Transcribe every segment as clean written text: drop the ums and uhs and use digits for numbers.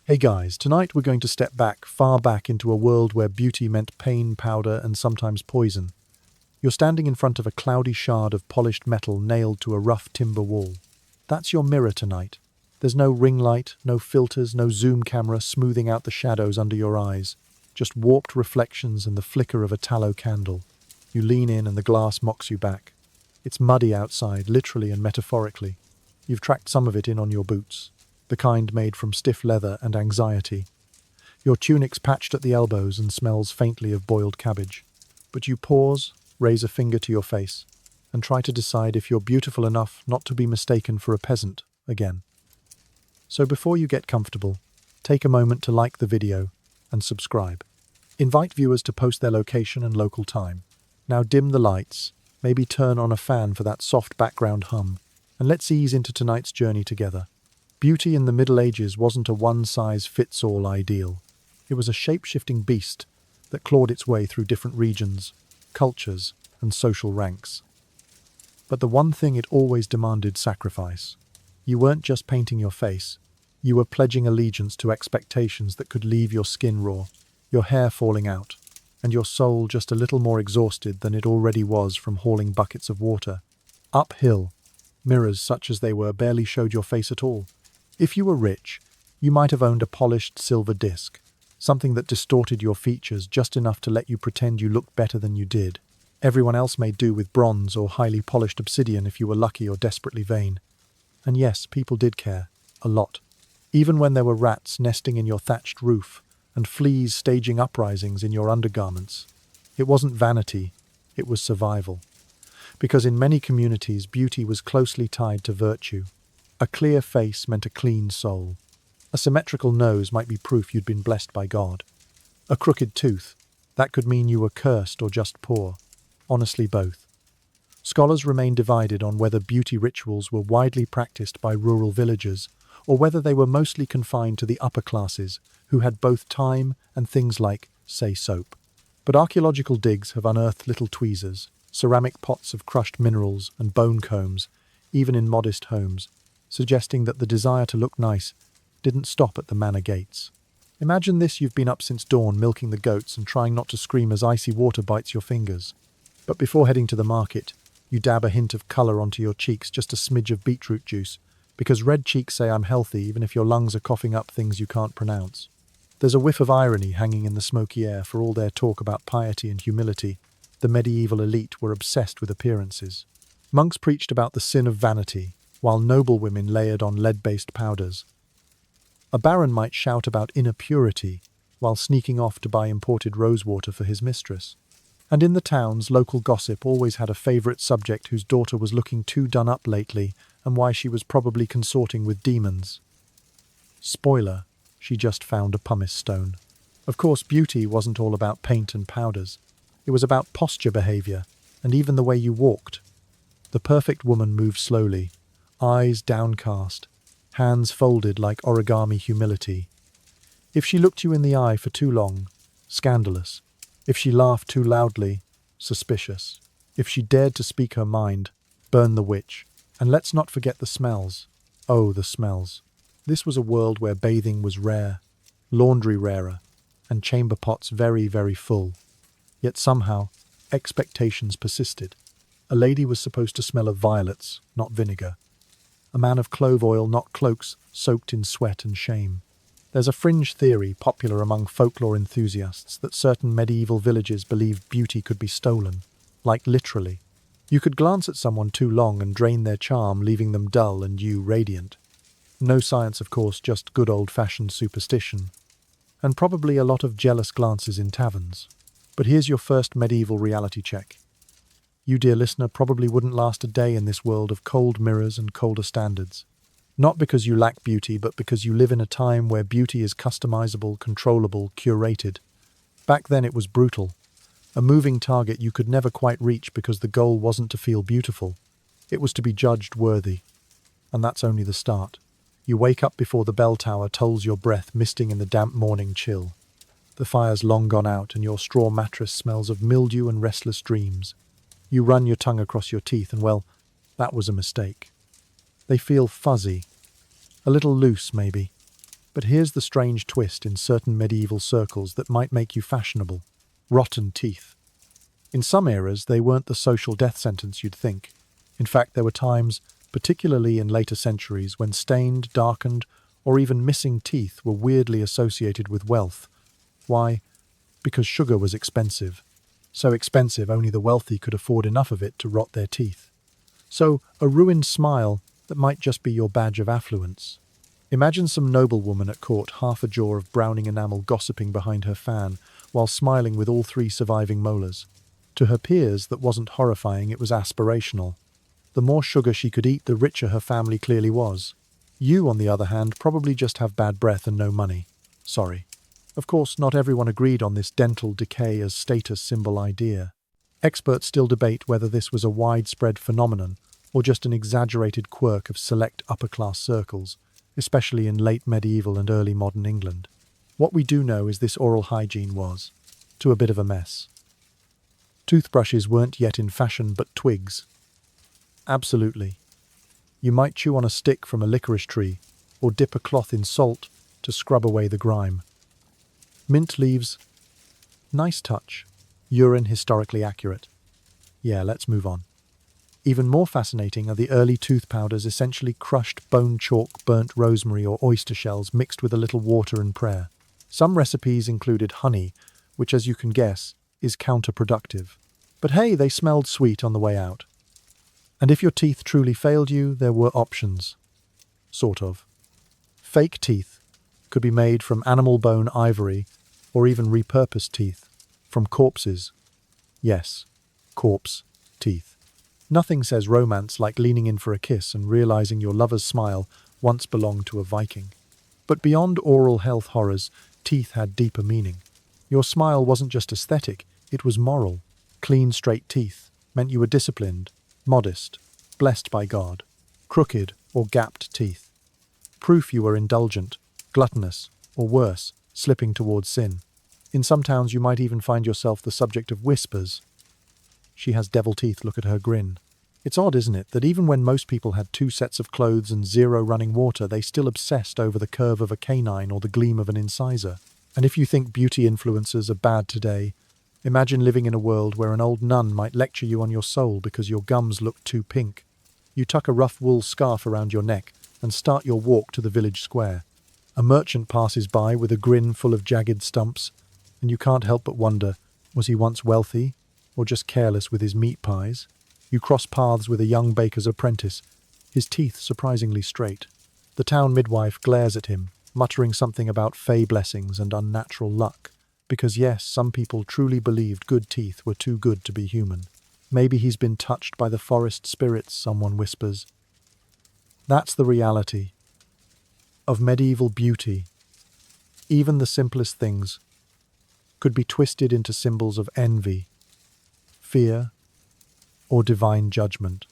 Hey guys, tonight we're going to step back, far back into a world where beauty meant pain, powder, and sometimes poison. You're standing in front of a cloudy shard of polished metal nailed to a rough timber wall. That's your mirror tonight. There's no ring light, no filters, no zoom camera smoothing out the shadows under your eyes. Just warped reflections and the flicker of a tallow candle. You lean in and the glass mocks you back. It's muddy outside, literally and metaphorically. You've tracked some of it in on your boots, the kind made from stiff leather and anxiety. Your tunic's patched at the elbows and smells faintly of boiled cabbage. But you pause, raise a finger to your face, and try to decide if you're beautiful enough not to be mistaken for a peasant again. So before you get comfortable, take a moment to like the video and subscribe. Invite viewers to post their location and local time. Now dim the lights, maybe turn on a fan for that soft background hum, and let's ease into tonight's journey together. Beauty in the Middle Ages wasn't a one-size-fits-all ideal. It was a shape-shifting beast that clawed its way through different regions, cultures, and social ranks. But the one thing it always demanded: sacrifice. You weren't just painting your face, you were pledging allegiance to expectations that could leave your skin raw, your hair falling out, and your soul just a little more exhausted than it already was from hauling buckets of water. Uphill, mirrors such as they were barely showed your face at all. If you were rich, you might have owned a polished silver disc, something that distorted your features just enough to let you pretend you looked better than you did. Everyone else made do with bronze or highly polished obsidian if you were lucky or desperately vain. And yes, people did care. A lot. Even when there were rats nesting in your thatched roof and fleas staging uprisings in your undergarments. It wasn't vanity, it was survival. Because in many communities, beauty was closely tied to virtue. A clear face meant a clean soul. A symmetrical nose might be proof you'd been blessed by God. A crooked tooth, that could mean you were cursed or just poor. Honestly, both. Scholars remain divided on whether beauty rituals were widely practiced by rural villagers or whether they were mostly confined to the upper classes, who had both time and things like, say, soap. But archaeological digs have unearthed little tweezers, ceramic pots of crushed minerals and bone combs, even in modest homes, suggesting that the desire to look nice didn't stop at the manor gates. Imagine this: you've been up since dawn milking the goats and trying not to scream as icy water bites your fingers. But before heading to the market, you dab a hint of colour onto your cheeks, just a smidge of beetroot juice, because red cheeks say I'm healthy even if your lungs are coughing up things you can't pronounce. There's a whiff of irony hanging in the smoky air. For all their talk about piety and humility, the medieval elite were obsessed with appearances. Monks preached about the sin of vanity, while noblewomen layered on lead-based powders. A baron might shout about inner purity, while sneaking off to buy imported rosewater for his mistress. And in the towns, local gossip always had a favourite subject whose daughter was looking too done up lately, and why she was probably consorting with demons. Spoiler, she just found a pumice stone. Of course, beauty wasn't all about paint and powders. It was about posture, behaviour, and even the way you walked. The perfect woman moved slowly, eyes downcast, hands folded like origami humility. If she looked you in the eye for too long, scandalous. If she laughed too loudly, suspicious. If she dared to speak her mind, burn the witch. And let's not forget the smells. Oh, the smells. This was a world where bathing was rare, laundry rarer, and chamber pots very, very full. Yet somehow, expectations persisted. A lady was supposed to smell of violets, not vinegar. A man of clove oil, not cloaks soaked in sweat and shame. There's a fringe theory popular among folklore enthusiasts that certain medieval villages believed beauty could be stolen, like literally. You could glance at someone too long and drain their charm, leaving them dull and you radiant. No science, of course, just good old-fashioned superstition. And probably a lot of jealous glances in taverns. But here's your first medieval reality check. You, dear listener, probably wouldn't last a day in this world of cold mirrors and colder standards. Not because you lack beauty, but because you live in a time where beauty is customizable, controllable, curated. Back then it was brutal. A moving target you could never quite reach because the goal wasn't to feel beautiful. It was to be judged worthy. And that's only the start. You wake up before the bell tower tolls your breath, misting in the damp morning chill. The fire's long gone out and your straw mattress smells of mildew and restless dreams. You run your tongue across your teeth and, well, that was a mistake. They feel fuzzy. A little loose, maybe. But here's the strange twist in certain medieval circles that might make you fashionable. Rotten teeth. In some eras, they weren't the social death sentence you'd think. In fact, there were times, particularly in later centuries, when stained, darkened, or even missing teeth were weirdly associated with wealth. Why? Because sugar was expensive. So expensive only the wealthy could afford enough of it to rot their teeth. So, a ruined smile that might just be your badge of affluence. Imagine some noblewoman at court, half a jaw of browning enamel, gossiping behind her fan, while smiling with all three surviving molars. To her peers, that wasn't horrifying, it was aspirational. The more sugar she could eat, the richer her family clearly was. You, on the other hand, probably just have bad breath and no money. Sorry. Of course, not everyone agreed on this dental decay as status symbol idea. Experts still debate whether this was a widespread phenomenon or just an exaggerated quirk of select upper-class circles, especially in late medieval and early modern England. What we do know is this oral hygiene was, to a bit of a mess. Toothbrushes weren't yet in fashion, but twigs. Absolutely. You might chew on a stick from a licorice tree, or dip a cloth in salt to scrub away the grime. Mint leaves. Nice touch. Urine historically accurate. Yeah, let's move on. Even more fascinating are the early tooth powders, essentially crushed bone chalk, burnt rosemary or oyster shells mixed with a little water and prayer. Some recipes included honey, which, as you can guess, is counterproductive. But hey, they smelled sweet on the way out. And if your teeth truly failed you, there were options. Sort of. Fake teeth could be made from animal bone, ivory, or even repurposed teeth from corpses. Yes, corpse teeth. Nothing says romance like leaning in for a kiss and realizing your lover's smile once belonged to a Viking. But beyond oral health horrors, teeth had deeper meaning. Your smile wasn't just aesthetic, it was moral. Clean, straight teeth meant you were disciplined, modest, blessed by God. Crooked or gapped teeth. Proof you were indulgent, gluttonous, or worse, slipping towards sin. In some towns you might even find yourself the subject of whispers. She has devil teeth, look at her grin. It's odd, isn't it, that even when most people had 2 sets of clothes and 0 running water, they still obsessed over the curve of a canine or the gleam of an incisor. And if you think beauty influencers are bad today, imagine living in a world where an old nun might lecture you on your soul because your gums look too pink. You tuck a rough wool scarf around your neck and start your walk to the village square. A merchant passes by with a grin full of jagged stumps, and you can't help but wonder, was he once wealthy, or just careless with his meat pies? You cross paths with a young baker's apprentice, his teeth surprisingly straight. The town midwife glares at him, muttering something about fey blessings and unnatural luck, because yes, some people truly believed good teeth were too good to be human. Maybe he's been touched by the forest spirits, someone whispers. That's the reality of medieval beauty. Even the simplest things could be twisted into symbols of envy, fear, or divine judgment.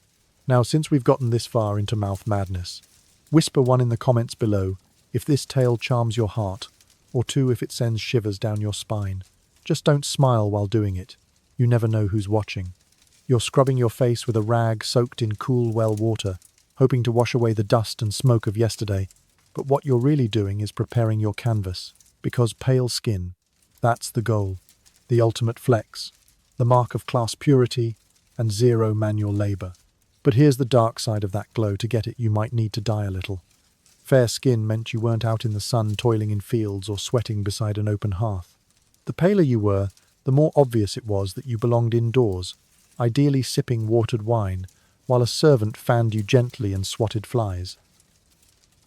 Now, since we've gotten this far into mouth madness, whisper 1 in the comments below if this tale charms your heart, or 2 if it sends shivers down your spine. Just don't smile while doing it. You never know who's watching. You're scrubbing your face with a rag soaked in cool well water, hoping to wash away the dust and smoke of yesterday, but what you're really doing is preparing your canvas, because pale skin, that's the goal, the ultimate flex, the mark of class purity and 0 manual labor. But here's the dark side of that glow. To get it, you might need to die a little. Fair skin meant you weren't out in the sun toiling in fields or sweating beside an open hearth. The paler you were, the more obvious it was that you belonged indoors, ideally sipping watered wine, while a servant fanned you gently and swatted flies.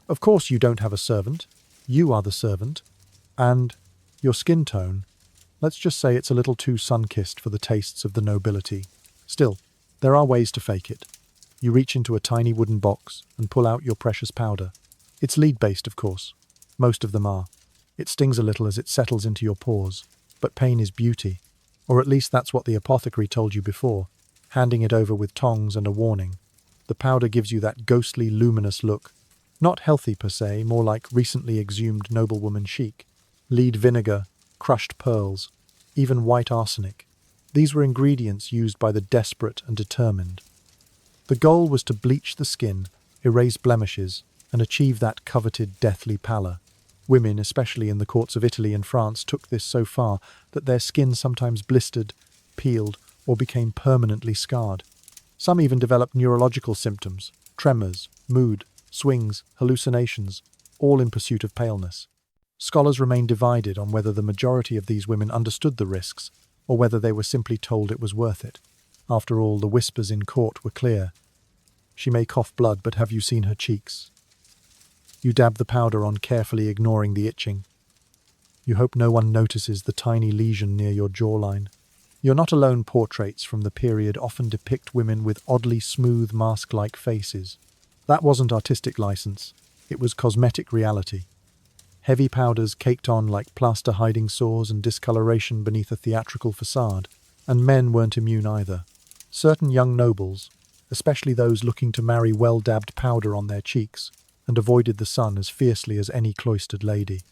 Of course you don't have a servant. You are the servant. And your skin tone, let's just say it's a little too sun-kissed for the tastes of the nobility. Still, there are ways to fake it. You reach into a tiny wooden box and pull out your precious powder. It's lead-based, of course. Most of them are. It stings a little as it settles into your pores. But pain is beauty. Or at least that's what the apothecary told you before, handing it over with tongs and a warning. The powder gives you that ghostly, luminous look. Not healthy per se, more like recently exhumed noblewoman chic. Lead vinegar, crushed pearls, even white arsenic. These were ingredients used by the desperate and determined. The goal was to bleach the skin, erase blemishes, and achieve that coveted deathly pallor. Women, especially in the courts of Italy and France, took this so far that their skin sometimes blistered, peeled, or became permanently scarred. Some even developed neurological symptoms, tremors, mood, swings, hallucinations, all in pursuit of paleness. Scholars remain divided on whether the majority of these women understood the risks, or whether they were simply told it was worth it. After all, the whispers in court were clear. She may cough blood, but have you seen her cheeks? You dab the powder on, carefully ignoring the itching. You hope no one notices the tiny lesion near your jawline. You're not alone. Portraits from the period often depict women with oddly smooth, mask-like faces. That wasn't artistic license. It was cosmetic reality. Heavy powders caked on like plaster, hiding sores and discoloration beneath a theatrical facade. And men weren't immune either. Certain young nobles, especially those looking to marry, well-dabbed powder on their cheeks and avoided the sun as fiercely as any cloistered lady.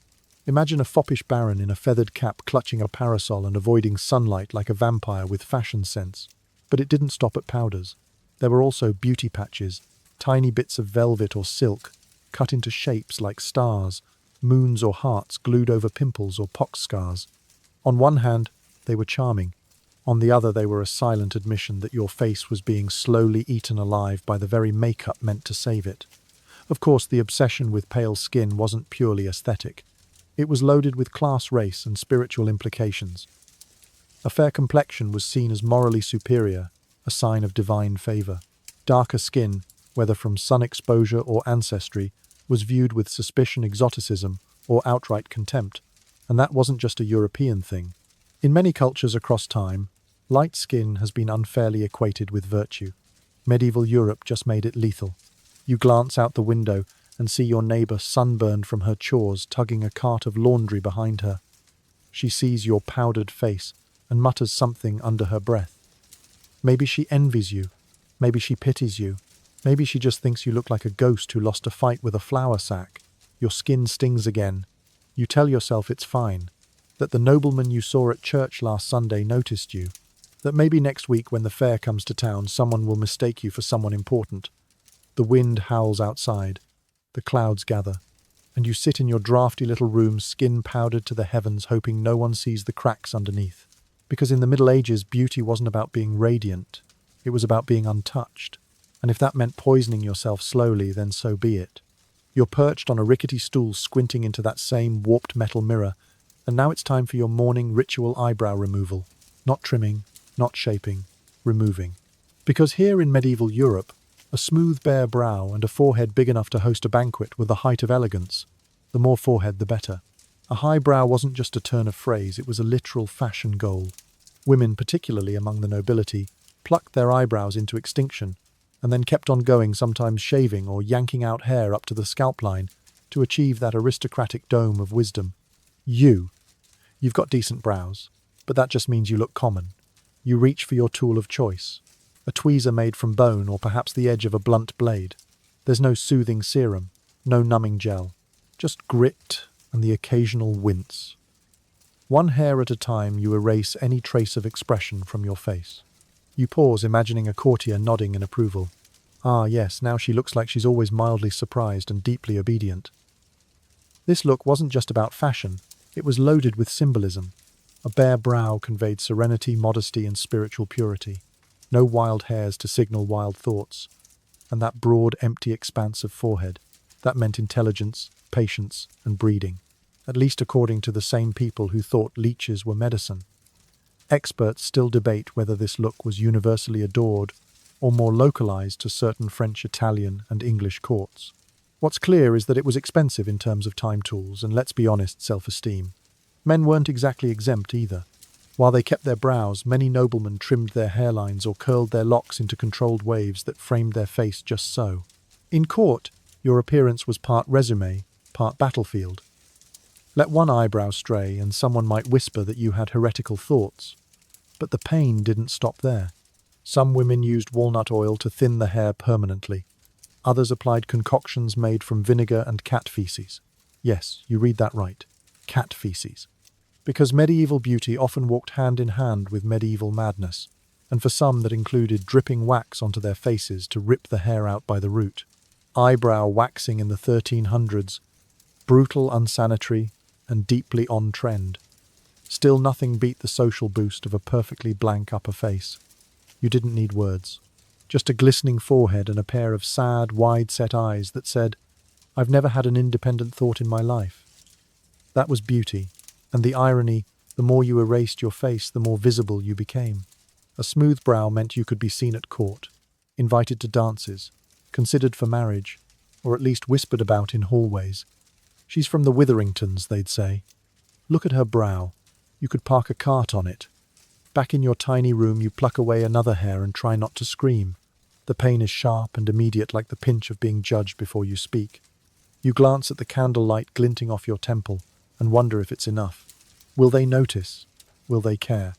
Imagine a foppish baron in a feathered cap clutching a parasol and avoiding sunlight like a vampire with fashion sense. But it didn't stop at powders. There were also beauty patches, tiny bits of velvet or silk, cut into shapes like stars, moons or hearts glued over pimples or pox scars. On one hand, they were charming. On the other, they were a silent admission that your face was being slowly eaten alive by the very makeup meant to save it. Of course, the obsession with pale skin wasn't purely aesthetic. It was loaded with class, race, and spiritual implications. A fair complexion was seen as morally superior, a sign of divine favor. Darker skin, whether from sun exposure or ancestry, was viewed with suspicion, exoticism, or outright contempt. And that wasn't just a European thing. In many cultures across time, light skin has been unfairly equated with virtue. Medieval Europe just made it lethal. You glance out the window and see your neighbor sunburned from her chores, tugging a cart of laundry behind her. She sees your powdered face and mutters something under her breath. Maybe she envies you. Maybe she pities you. Maybe she just thinks you look like a ghost who lost a fight with a flour sack. Your skin stings again. You tell yourself it's fine, that the nobleman you saw at church last Sunday noticed you, that maybe next week when the fair comes to town someone will mistake you for someone important. The wind howls outside. The clouds gather, and you sit in your drafty little room, skin powdered to the heavens, hoping no one sees the cracks underneath. Because in the Middle Ages, beauty wasn't about being radiant. It was about being untouched. And if that meant poisoning yourself slowly, then so be it. You're perched on a rickety stool, squinting into that same warped metal mirror, and now it's time for your morning ritual eyebrow removal. Not trimming, not shaping, removing. Because here in medieval Europe, a smooth bare brow and a forehead big enough to host a banquet were the height of elegance. The more forehead, the better. A high brow wasn't just a turn of phrase, it was a literal fashion goal. Women, particularly among the nobility, plucked their eyebrows into extinction, and then kept on going, sometimes shaving or yanking out hair up to the scalp line to achieve that aristocratic dome of wisdom. You've got decent brows, but that just means you look common. You reach for your tool of choice. A tweezer made from bone or perhaps the edge of a blunt blade. There's no soothing serum, no numbing gel, just grit and the occasional wince. One hair at a time, you erase any trace of expression from your face. You pause, imagining a courtier nodding in approval. Ah, yes, now she looks like she's always mildly surprised and deeply obedient. This look wasn't just about fashion, it was loaded with symbolism. A bare brow conveyed serenity, modesty, and spiritual purity. No wild hairs to signal wild thoughts. And that broad, empty expanse of forehead, that meant intelligence, patience, and breeding. At least according to the same people who thought leeches were medicine. Experts still debate whether this look was universally adored or more localized to certain French, Italian, and English courts. What's clear is that it was expensive in terms of time tools and, let's be honest, self-esteem. Men weren't exactly exempt either. While they kept their brows, many noblemen trimmed their hairlines or curled their locks into controlled waves that framed their face just so. In court, your appearance was part resume, part battlefield. Let one eyebrow stray and someone might whisper that you had heretical thoughts. But the pain didn't stop there. Some women used walnut oil to thin the hair permanently. Others applied concoctions made from vinegar and cat feces. Yes, you read that right. Cat feces. Because medieval beauty often walked hand in hand with medieval madness, and for some that included dripping wax onto their faces to rip the hair out by the root. Eyebrow waxing in the 1300s Brutal, unsanitary, and deeply on-trend. Still, nothing beat the social boost of a perfectly blank upper face. You didn't need words. Just a glistening forehead and a pair of sad, wide-set eyes that said, "I've never had an independent thought in my life." That was beauty, and the irony, the more you erased your face, the more visible you became. A smooth brow meant you could be seen at court, invited to dances, considered for marriage, or at least whispered about in hallways. "She's from the Witheringtons," they'd say. "Look at her brow. You could park a cart on it." Back in your tiny room, you pluck away another hair and try not to scream. The pain is sharp and immediate, like the pinch of being judged before you speak. You glance at the candlelight glinting off your temple and wonder if it's enough. Will they notice? Will they care?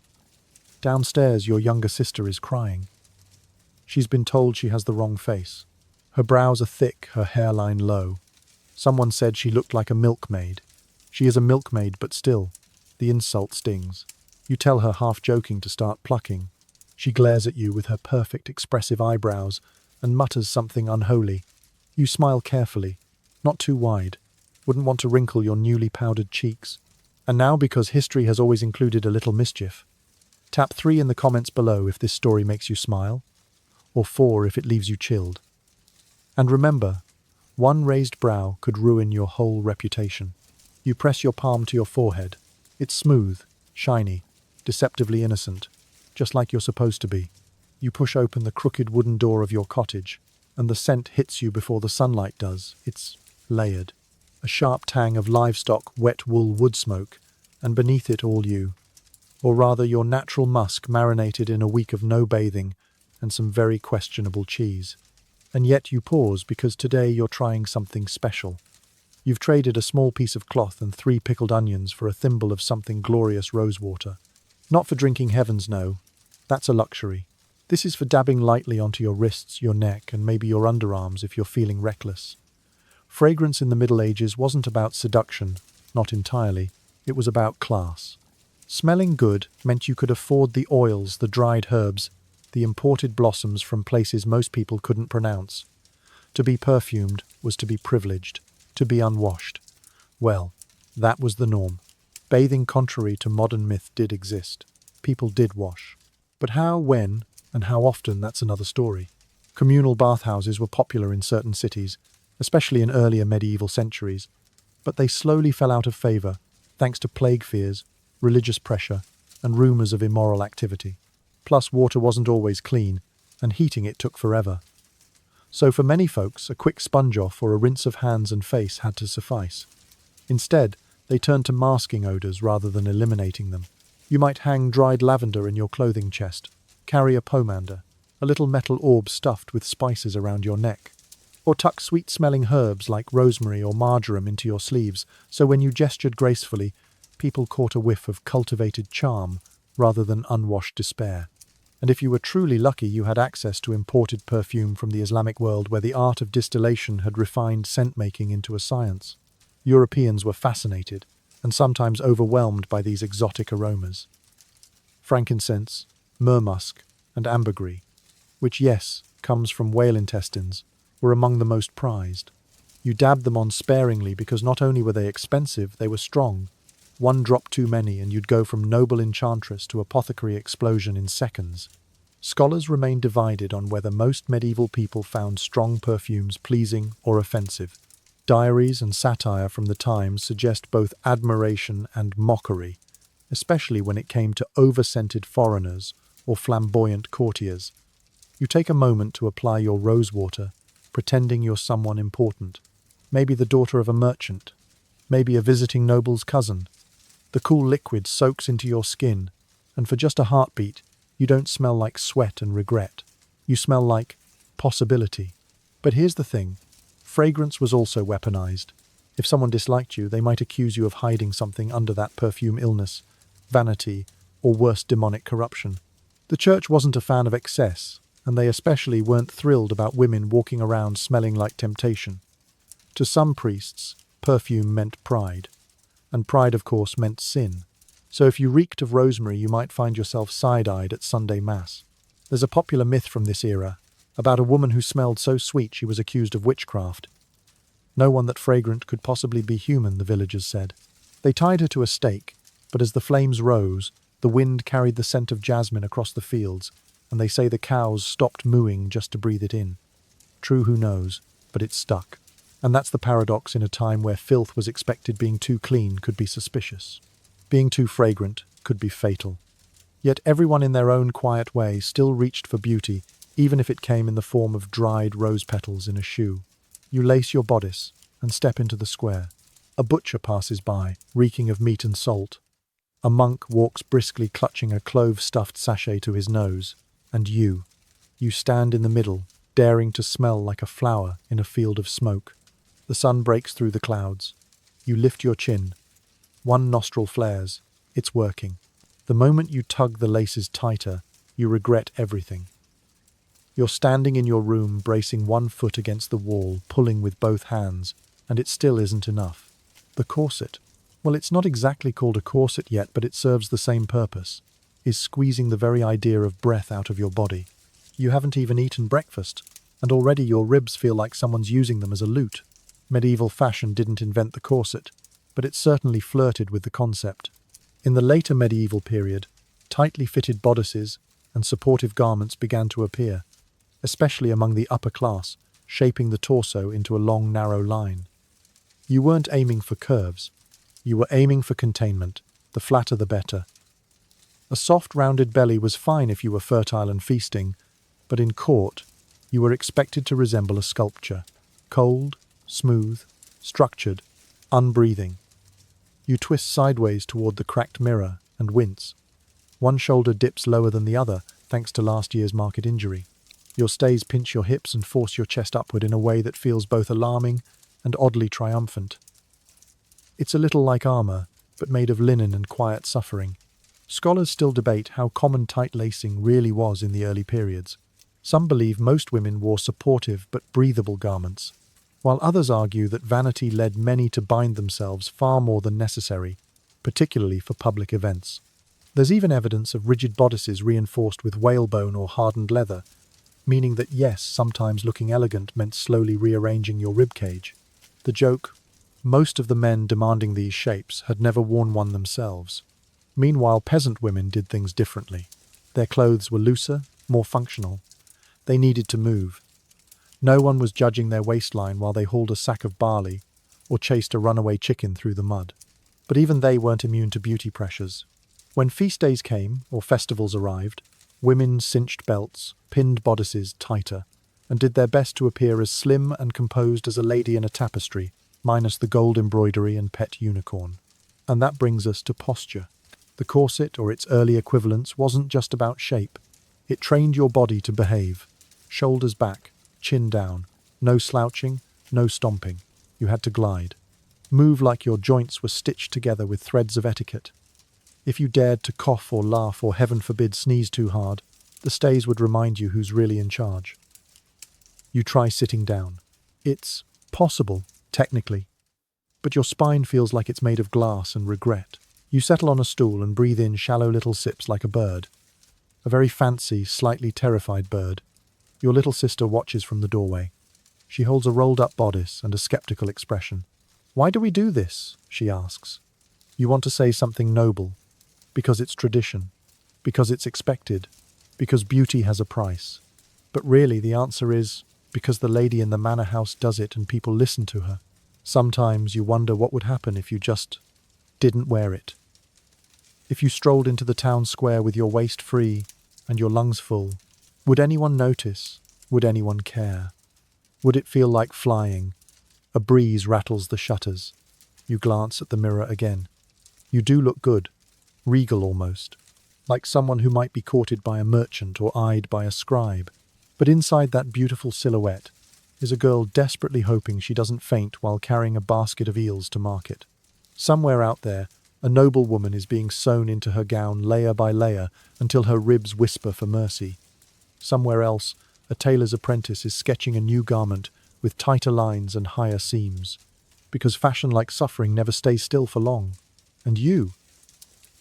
Downstairs, your younger sister is crying. She's been told she has the wrong face. Her brows are thick, her hairline low. Someone said she looked like a milkmaid. She is a milkmaid, but still, the insult stings. You tell her, half joking, to start plucking. She glares at you with her perfect expressive eyebrows and mutters something unholy. You smile carefully, not too wide. Wouldn't want to wrinkle your newly powdered cheeks. And now, because history has always included a little mischief, tap 3 in the comments below if this story makes you smile, or 4 if it leaves you chilled. And remember, one raised brow could ruin your whole reputation. You press your palm to your forehead. It's smooth, shiny, deceptively innocent, just like you're supposed to be. You push open the crooked wooden door of your cottage, and the scent hits you before the sunlight does. It's layered. A sharp tang of livestock, wet wool, wood smoke, and beneath it all you. Or rather, your natural musk marinated in a week of no bathing and some very questionable cheese. And yet you pause, because today you're trying something special. You've traded a small piece of cloth and 3 pickled onions for a thimble of something glorious rosewater. Not for drinking, heavens no. That's a luxury. This is for dabbing lightly onto your wrists, your neck, and maybe your underarms if you're feeling reckless. Fragrance in the Middle Ages wasn't about seduction, not entirely. It was about class. Smelling good meant you could afford the oils, the dried herbs, the imported blossoms from places most people couldn't pronounce. To be perfumed was to be privileged, to be unwashed. Well, that was the norm. Bathing, contrary to modern myth, did exist. People did wash. But how, when, and how often, that's another story. Communal bathhouses were popular in certain cities, especially in earlier medieval centuries, but they slowly fell out of favour thanks to plague fears, religious pressure, and rumours of immoral activity. Plus, water wasn't always clean, and heating it took forever. So for many folks, a quick sponge-off or a rinse of hands and face had to suffice. Instead, they turned to masking odours rather than eliminating them. You might hang dried lavender in your clothing chest, carry a pomander, a little metal orb stuffed with spices around your neck, or tuck sweet-smelling herbs like rosemary or marjoram into your sleeves, so when you gestured gracefully, people caught a whiff of cultivated charm rather than unwashed despair. And if you were truly lucky, you had access to imported perfume from the Islamic world, where the art of distillation had refined scent-making into a science. Europeans were fascinated, and sometimes overwhelmed by these exotic aromas. Frankincense, myrrh musk, and ambergris, which, yes, comes from whale intestines, were among the most prized. You dabbed them on sparingly because not only were they expensive, they were strong. One drop too many and you'd go from noble enchantress to apothecary explosion in seconds. Scholars remain divided on whether most medieval people found strong perfumes pleasing or offensive. Diaries and satire from the times suggest both admiration and mockery, especially when it came to over-scented foreigners or flamboyant courtiers. You take a moment to apply your rosewater, pretending you're someone important, maybe the daughter of a merchant, maybe a visiting noble's cousin. The cool liquid soaks into your skin, and for just a heartbeat, you don't smell like sweat and regret. You smell like possibility. But here's the thing. Fragrance was also weaponized. If someone disliked you, they might accuse you of hiding something under that perfume: illness, vanity, or worse, demonic corruption. The church wasn't a fan of excess, and they especially weren't thrilled about women walking around smelling like temptation. To some priests, perfume meant pride, and pride, of course, meant sin. So if you reeked of rosemary, you might find yourself side-eyed at Sunday Mass. There's a popular myth from this era about a woman who smelled so sweet she was accused of witchcraft. No one that fragrant could possibly be human, the villagers said. They tied her to a stake, but as the flames rose, the wind carried the scent of jasmine across the fields, and they say the cows stopped mooing just to breathe it in. True, who knows, but it stuck. And that's the paradox in a time where filth was expected. Being too clean could be suspicious. Being too fragrant could be fatal. Yet everyone in their own quiet way still reached for beauty, even if it came in the form of dried rose petals in a shoe. You lace your bodice and step into the square. A butcher passes by, reeking of meat and salt. A monk walks briskly, clutching a clove-stuffed sachet to his nose. And you stand in the middle, daring to smell like a flower in a field of smoke. The sun breaks through the clouds. You lift your chin. One nostril flares. It's working. The moment you tug the laces tighter, you regret everything. You're standing in your room, bracing one foot against the wall, pulling with both hands, and it still isn't enough. The corset. Well, it's not exactly called a corset yet, but it serves the same purpose. Is squeezing the very idea of breath out of your body. You haven't even eaten breakfast, and already your ribs feel like someone's using them as a lute. Medieval fashion didn't invent the corset, but it certainly flirted with the concept. In the later medieval period, tightly fitted bodices and supportive garments began to appear, especially among the upper class, shaping the torso into a long, narrow line. You weren't aiming for curves. You were aiming for containment, the flatter the better. A soft, rounded belly was fine if you were fertile and feasting, but in court, you were expected to resemble a sculpture, cold, smooth, structured, unbreathing. You twist sideways toward the cracked mirror and wince. One shoulder dips lower than the other, thanks to last year's market injury. Your stays pinch your hips and force your chest upward in a way that feels both alarming and oddly triumphant. It's a little like armor, but made of linen and quiet suffering. Scholars still debate how common tight lacing really was in the early periods. Some believe most women wore supportive but breathable garments, while others argue that vanity led many to bind themselves far more than necessary, particularly for public events. There's even evidence of rigid bodices reinforced with whalebone or hardened leather, meaning that yes, sometimes looking elegant meant slowly rearranging your ribcage. The joke: most of the men demanding these shapes had never worn one themselves. Meanwhile, peasant women did things differently. Their clothes were looser, more functional. They needed to move. No one was judging their waistline while they hauled a sack of barley or chased a runaway chicken through the mud. But even they weren't immune to beauty pressures. When feast days came, or festivals arrived, women cinched belts, pinned bodices tighter, and did their best to appear as slim and composed as a lady in a tapestry, minus the gold embroidery and pet unicorn. And that brings us to posture. The corset, or its early equivalents, wasn't just about shape. It trained your body to behave. Shoulders back, chin down, no slouching, no stomping. You had to glide. Move like your joints were stitched together with threads of etiquette. If you dared to cough or laugh or, heaven forbid, sneeze too hard, the stays would remind you who's really in charge. You try sitting down. It's possible, technically, but your spine feels like it's made of glass and regret. You settle on a stool and breathe in shallow little sips like a bird. A very fancy, slightly terrified bird. Your little sister watches from the doorway. She holds a rolled-up bodice and a skeptical expression. "Why do we do this?" she asks. You want to say something noble. Because it's tradition. Because it's expected. Because beauty has a price. But really, the answer is because the lady in the manor house does it and people listen to her. Sometimes you wonder what would happen if you just didn't wear it. If you strolled into the town square with your waist free and your lungs full, would anyone notice? Would anyone care? Would it feel like flying? A breeze rattles the shutters. You glance at the mirror again. You do look good, regal almost, like someone who might be courted by a merchant or eyed by a scribe. But inside that beautiful silhouette is a girl desperately hoping she doesn't faint while carrying a basket of eels to market. Somewhere out there, a noble woman is being sewn into her gown layer by layer until her ribs whisper for mercy. Somewhere else, a tailor's apprentice is sketching a new garment with tighter lines and higher seams. Because fashion, like suffering, never stays still for long. And you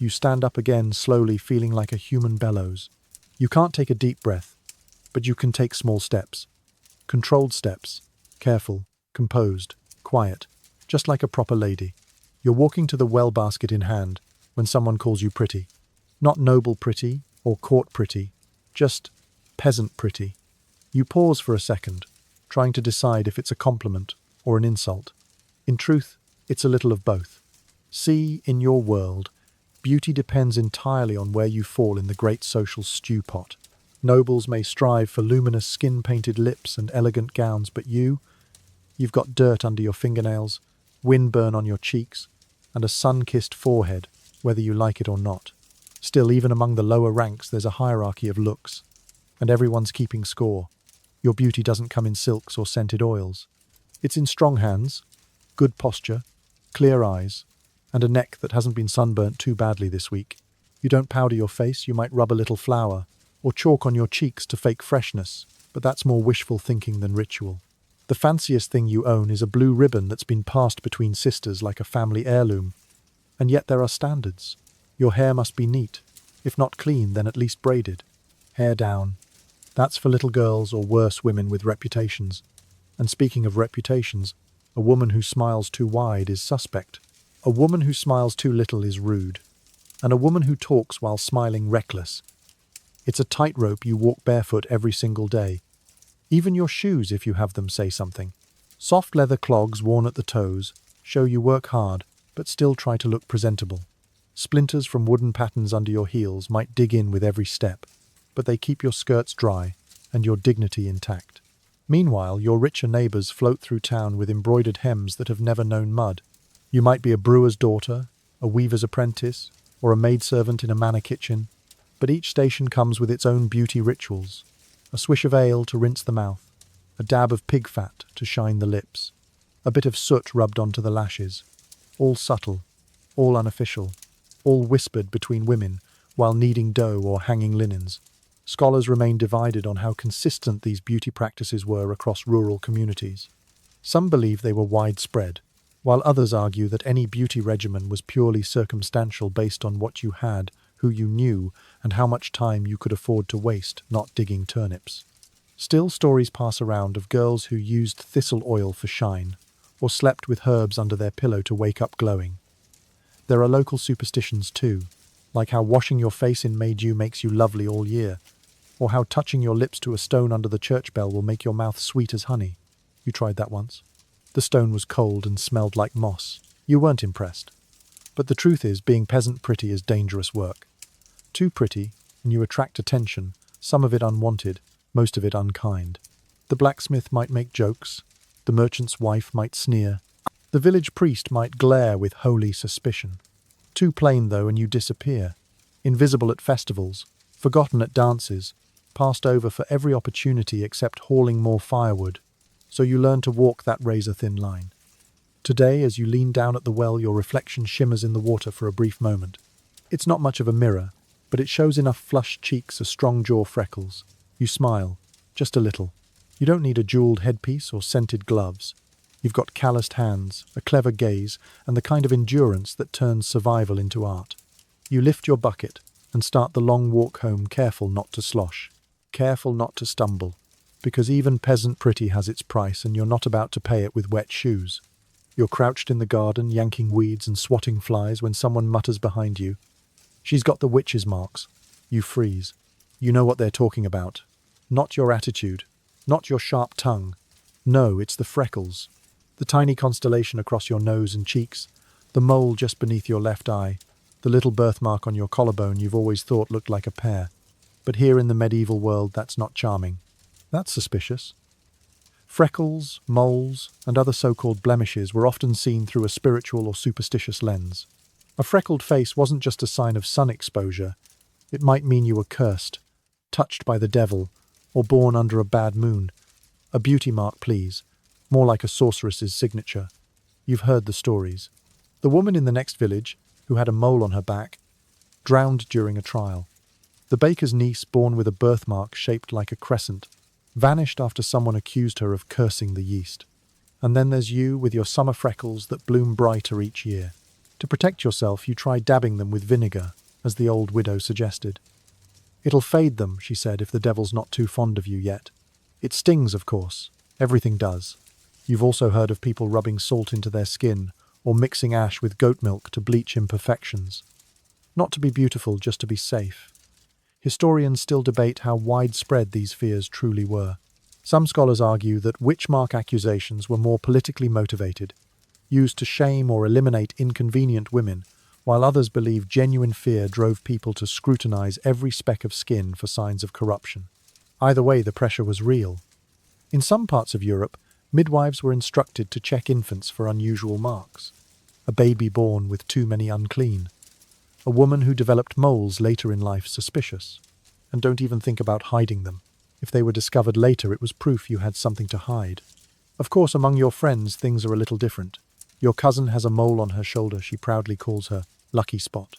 stand up again, slowly, feeling like a human bellows. You can't take a deep breath, but you can take small steps. Controlled steps. Careful, composed. quiet, just like a proper lady. You're walking to the well basket in hand when someone calls you pretty. Not noble pretty or court pretty, just peasant pretty. You pause for a second, trying to decide if it's a compliment or an insult. In truth, it's a little of both. See, in your world, beauty depends entirely on where you fall in the great social stew pot. Nobles may strive for luminous skin-painted lips and elegant gowns, but you've got dirt under your fingernails, windburn on your cheeks, and a sun-kissed forehead, whether you like it or not. Still, even among the lower ranks, there's a hierarchy of looks, and everyone's keeping score. Your beauty doesn't come in silks or scented oils. It's in strong hands, good posture, clear eyes, and a neck that hasn't been sunburnt too badly this week. You don't powder your face, you might rub a little flour, or chalk on your cheeks to fake freshness, but that's more wishful thinking than ritual. The fanciest thing you own is a blue ribbon that's been passed between sisters like a family heirloom. And yet there are standards. Your hair must be neat. If not clean, then at least braided. Hair down. That's for little girls or worse women with reputations. And speaking of reputations, a woman who smiles too wide is suspect. A woman who smiles too little is rude. And a woman who talks while smiling reckless. It's a tightrope you walk barefoot every single day. Even your shoes, if you have them, say something. Soft leather clogs worn at the toes show you work hard, but still try to look presentable. Splinters from wooden patterns under your heels might dig in with every step, but they keep your skirts dry and your dignity intact. Meanwhile, your richer neighbours float through town with embroidered hems that have never known mud. You might be a brewer's daughter, a weaver's apprentice, or a maidservant in a manor kitchen, but each station comes with its own beauty rituals. A swish of ale to rinse the mouth, a dab of pig fat to shine the lips, a bit of soot rubbed onto the lashes. All subtle, all unofficial, all whispered between women while kneading dough or hanging linens. Scholars remain divided on how consistent these beauty practices were across rural communities. Some believe they were widespread, while others argue that any beauty regimen was purely circumstantial based on what you had, who you knew, and how much time you could afford to waste not digging turnips. Still, stories pass around of girls who used thistle oil for shine, or slept with herbs under their pillow to wake up glowing. There are local superstitions too, like how washing your face in May dew makes you lovely all year, or how touching your lips to a stone under the church bell will make your mouth sweet as honey. You tried that once? The stone was cold and smelled like moss. You weren't impressed. But the truth is, being peasant pretty is dangerous work. Too pretty, and you attract attention, some of it unwanted, most of it unkind. The blacksmith might make jokes, the merchant's wife might sneer, the village priest might glare with holy suspicion. Too plain, though, and you disappear. Invisible at festivals, forgotten at dances, passed over for every opportunity except hauling more firewood. So you learn to walk that razor-thin line. Today, as you lean down at the well, your reflection shimmers in the water for a brief moment. It's not much of a mirror, but it shows enough flushed cheeks, a strong jaw, freckles. You smile, just a little. You don't need a jeweled headpiece or scented gloves. You've got calloused hands, a clever gaze, and the kind of endurance that turns survival into art. You lift your bucket and start the long walk home, careful not to slosh, careful not to stumble, because even peasant pretty has its price and you're not about to pay it with wet shoes. You're crouched in the garden, yanking weeds and swatting flies when someone mutters behind you, "She's got the witch's marks." You freeze. You know what they're talking about. Not your attitude, not your sharp tongue. No, it's the freckles. The tiny constellation across your nose and cheeks, the mole just beneath your left eye, the little birthmark on your collarbone you've always thought looked like a pear. But here in the medieval world, that's not charming. That's suspicious. Freckles, moles, and other so-called blemishes were often seen through a spiritual or superstitious lens. A freckled face wasn't just a sign of sun exposure. It might mean you were cursed, touched by the devil, or born under a bad moon. A beauty mark, please. More like a sorceress's signature. You've heard the stories. The woman in the next village, who had a mole on her back, drowned during a trial. The baker's niece, born with a birthmark shaped like a crescent, vanished after someone accused her of cursing the yeast. And then there's you, with your summer freckles that bloom brighter each year. To protect yourself, you try dabbing them with vinegar, as the old widow suggested. "It'll fade them," she said, "if the devil's not too fond of you yet." It stings, of course. Everything does. You've also heard of people rubbing salt into their skin or mixing ash with goat milk to bleach imperfections. Not to be beautiful, just to be safe. Historians still debate how widespread these fears truly were. Some scholars argue that witch mark accusations were more politically motivated, used to shame or eliminate inconvenient women, while others believe genuine fear drove people to scrutinize every speck of skin for signs of corruption. Either way, the pressure was real. In some parts of Europe, midwives were instructed to check infants for unusual marks. A baby born with too many unclean. A woman who developed moles later in life suspicious. And don't even think about hiding them. If they were discovered later, it was proof you had something to hide. Of course, among your friends, things are a little different. Your cousin has a mole on her shoulder she proudly calls her lucky spot.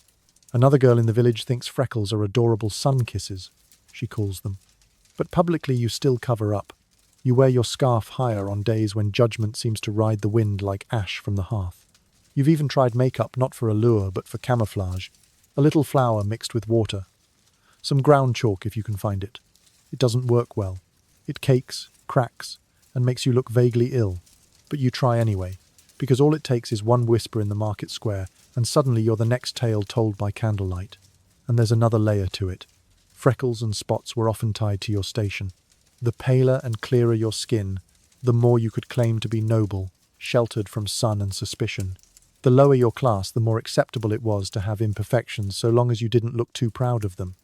Another girl in the village thinks freckles are adorable sun kisses, she calls them. But publicly you still cover up. You wear your scarf higher on days when judgment seems to ride the wind like ash from the hearth. You've even tried makeup not for allure but for camouflage. A little flour mixed with water. Some ground chalk if you can find it. It doesn't work well. It cakes, cracks, and makes you look vaguely ill. But you try anyway, because all it takes is one whisper in the market square, and suddenly you're the next tale told by candlelight. And there's another layer to it. Freckles and spots were often tied to your station. The paler and clearer your skin, the more you could claim to be noble, sheltered from sun and suspicion. The lower your class, the more acceptable it was to have imperfections so long as you didn't look too proud of them.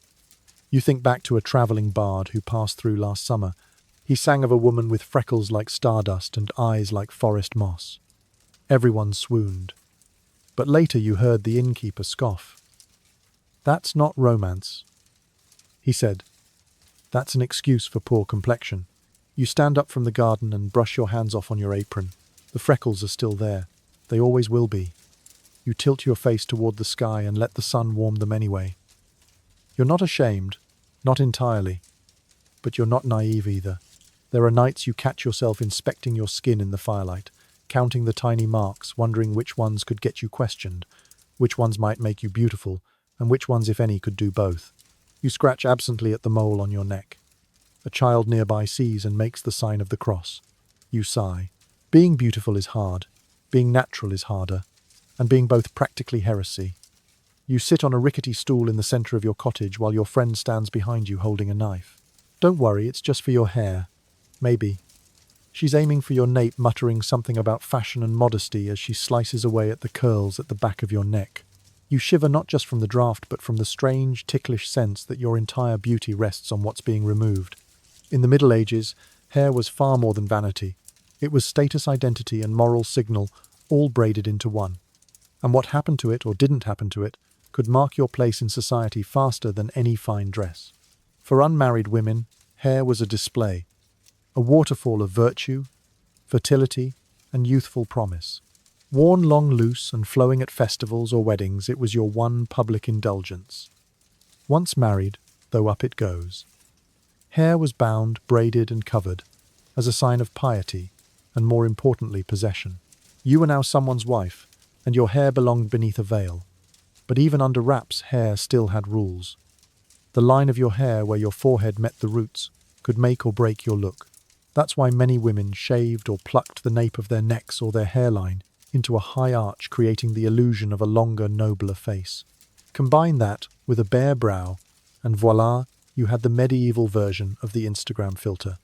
You think back to a travelling bard who passed through last summer. He sang of a woman with freckles like stardust and eyes like forest moss. Everyone swooned. But later you heard the innkeeper scoff. "That's not romance," he said. "That's an excuse for poor complexion." You stand up from the garden and brush your hands off on your apron. The freckles are still there. They always will be. You tilt your face toward the sky and let the sun warm them anyway. You're not ashamed, not entirely, but you're not naive either. There are nights you catch yourself inspecting your skin in the firelight, counting the tiny marks, wondering which ones could get you questioned, which ones might make you beautiful, and which ones, if any, could do both. You scratch absently at the mole on your neck. A child nearby sees and makes the sign of the cross. You sigh. Being beautiful is hard. Being natural is harder. And being both practically heresy. You sit on a rickety stool in the centre of your cottage while your friend stands behind you holding a knife. "Don't worry, it's just for your hair." Maybe. She's aiming for your nape, muttering something about fashion and modesty as she slices away at the curls at the back of your neck. You shiver not just from the draft, but from the strange, ticklish sense that your entire beauty rests on what's being removed. In the Middle Ages, hair was far more than vanity. It was status, identity, and moral signal, all braided into one. And what happened to it, or didn't happen to it, could mark your place in society faster than any fine dress. For unmarried women, hair was a display, a waterfall of virtue, fertility, and youthful promise. Worn long loose and flowing at festivals or weddings, it was your one public indulgence. Once married, though up it goes. Hair was bound, braided and covered, as a sign of piety, and more importantly, possession. You were now someone's wife, and your hair belonged beneath a veil. But even under wraps, hair still had rules. The line of your hair where your forehead met the roots could make or break your look. That's why many women shaved or plucked the nape of their necks or their hairline into a high arch, creating the illusion of a longer, nobler face. Combine that with a bare brow, and voila, you had the medieval version of the Instagram filter.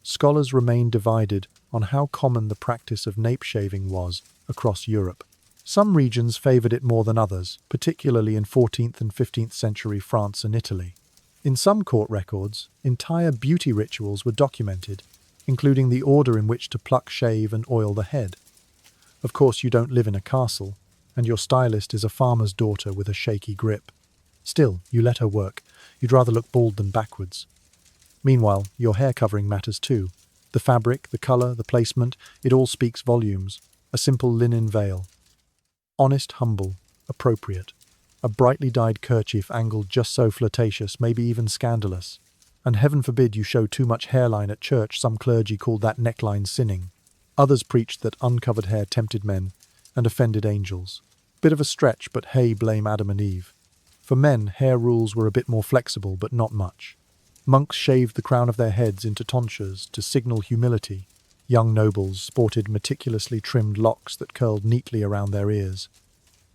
Scholars remain divided on how common the practice of nape shaving was across Europe. Some regions favoured it more than others, particularly in 14th and 15th century France and Italy. In some court records, entire beauty rituals were documented, including the order in which to pluck, shave, and oil the head. Of course, you don't live in a castle, and your stylist is a farmer's daughter with a shaky grip. Still, you let her work. You'd rather look bald than backwards. Meanwhile, your hair covering matters too. The fabric, the colour, the placement, it all speaks volumes. A simple linen veil. Honest, humble, appropriate. A brightly dyed kerchief angled just so flirtatious, maybe even scandalous. And heaven forbid you show too much hairline at church. Some clergy called that neckline sinning. Others preached that uncovered hair tempted men and offended angels. Bit of a stretch, but hey, blame Adam and Eve. For men, hair rules were a bit more flexible, but not much. Monks shaved the crown of their heads into tonsures to signal humility. Young nobles sported meticulously trimmed locks that curled neatly around their ears.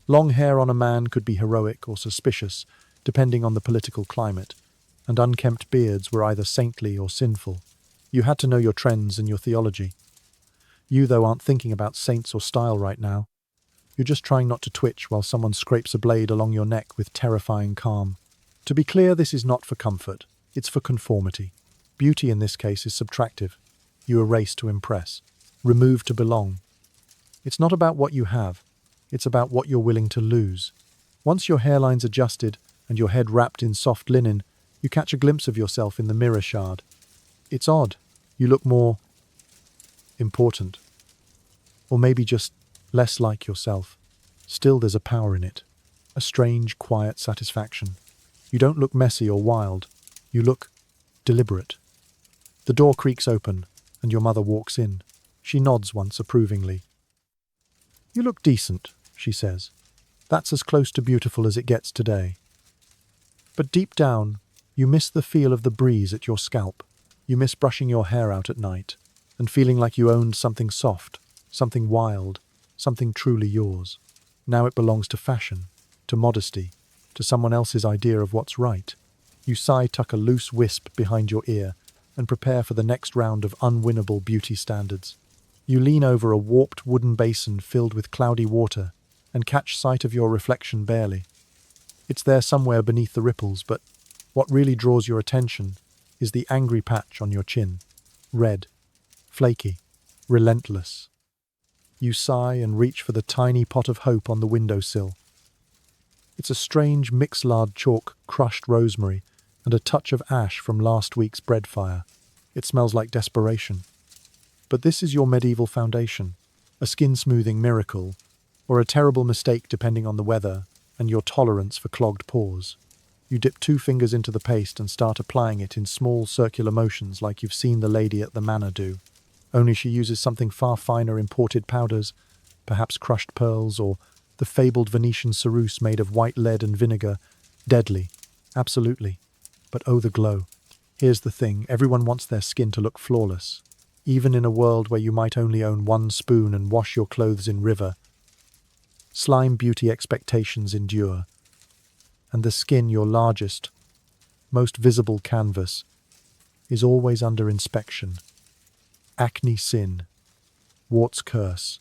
Long hair on a man could be heroic or suspicious, depending on the political climate, and unkempt beards were either saintly or sinful. You had to know your trends and your theology. You, though, aren't thinking about saints or style right now. You're just trying not to twitch while someone scrapes a blade along your neck with terrifying calm. To be clear, this is not for comfort, it's for conformity. Beauty in this case is subtractive. You erase to impress, remove to belong. It's not about what you have, it's about what you're willing to lose. Once your hairline's adjusted and your head wrapped in soft linen, you catch a glimpse of yourself in the mirror shard. It's odd. You look more important. Or maybe just less like yourself. Still, there's a power in it. A strange, quiet satisfaction. You don't look messy or wild. You look deliberate. The door creaks open, and your mother walks in. She nods once approvingly. "You look decent," she says. "That's as close to beautiful as it gets today." But deep down, you miss the feel of the breeze at your scalp. You miss brushing your hair out at night and feeling like you owned something soft, something wild, something truly yours. Now it belongs to fashion, to modesty, to someone else's idea of what's right. You sigh, tuck a loose wisp behind your ear, and prepare for the next round of unwinnable beauty standards. You lean over a warped wooden basin filled with cloudy water and catch sight of your reflection barely. It's there somewhere beneath the ripples, but what really draws your attention is the angry patch on your chin. Red, flaky, relentless. You sigh and reach for the tiny pot of hope on the windowsill. It's a strange mixed-lard chalk, crushed rosemary, and a touch of ash from last week's bread fire. It smells like desperation. But this is your medieval foundation, a skin-smoothing miracle, or a terrible mistake depending on the weather and your tolerance for clogged pores. You dip 2 fingers into the paste and start applying it in small circular motions like you've seen the lady at the manor do. Only she uses something far finer, imported powders, perhaps crushed pearls, or the fabled Venetian ceruse made of white lead and vinegar. Deadly, absolutely. But oh, the glow. Here's the thing, everyone wants their skin to look flawless. Even in a world where you might only own 1 spoon and wash your clothes in river. Slime beauty expectations endure. And the skin, your largest, most visible canvas, is always under inspection. Acne sin. Warts curse.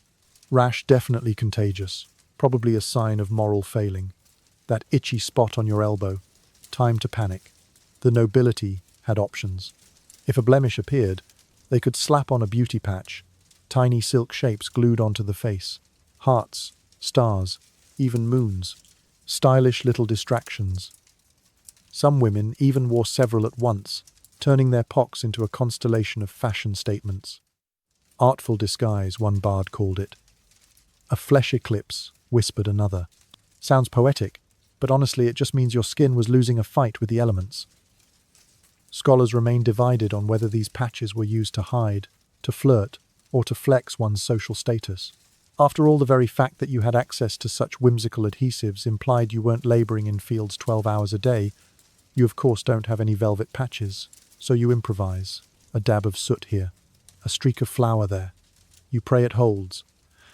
Rash definitely contagious. Probably a sign of moral failing. That itchy spot on your elbow. Time to panic. The nobility had options. If a blemish appeared, they could slap on a beauty patch. Tiny silk shapes glued onto the face. Hearts, stars, even moons. Stylish little distractions. Some women even wore several at once, turning their pocks into a constellation of fashion statements. Artful disguise, one bard called it. A flesh eclipse, whispered another. Sounds poetic, but honestly it just means your skin was losing a fight with the elements. Scholars remain divided on whether these patches were used to hide, to flirt, or to flex one's social status. After all, the very fact that you had access to such whimsical adhesives implied you weren't labouring in fields 12 hours a day. You of course don't have any velvet patches, so you improvise. A dab of soot here, a streak of flour there. You pray it holds.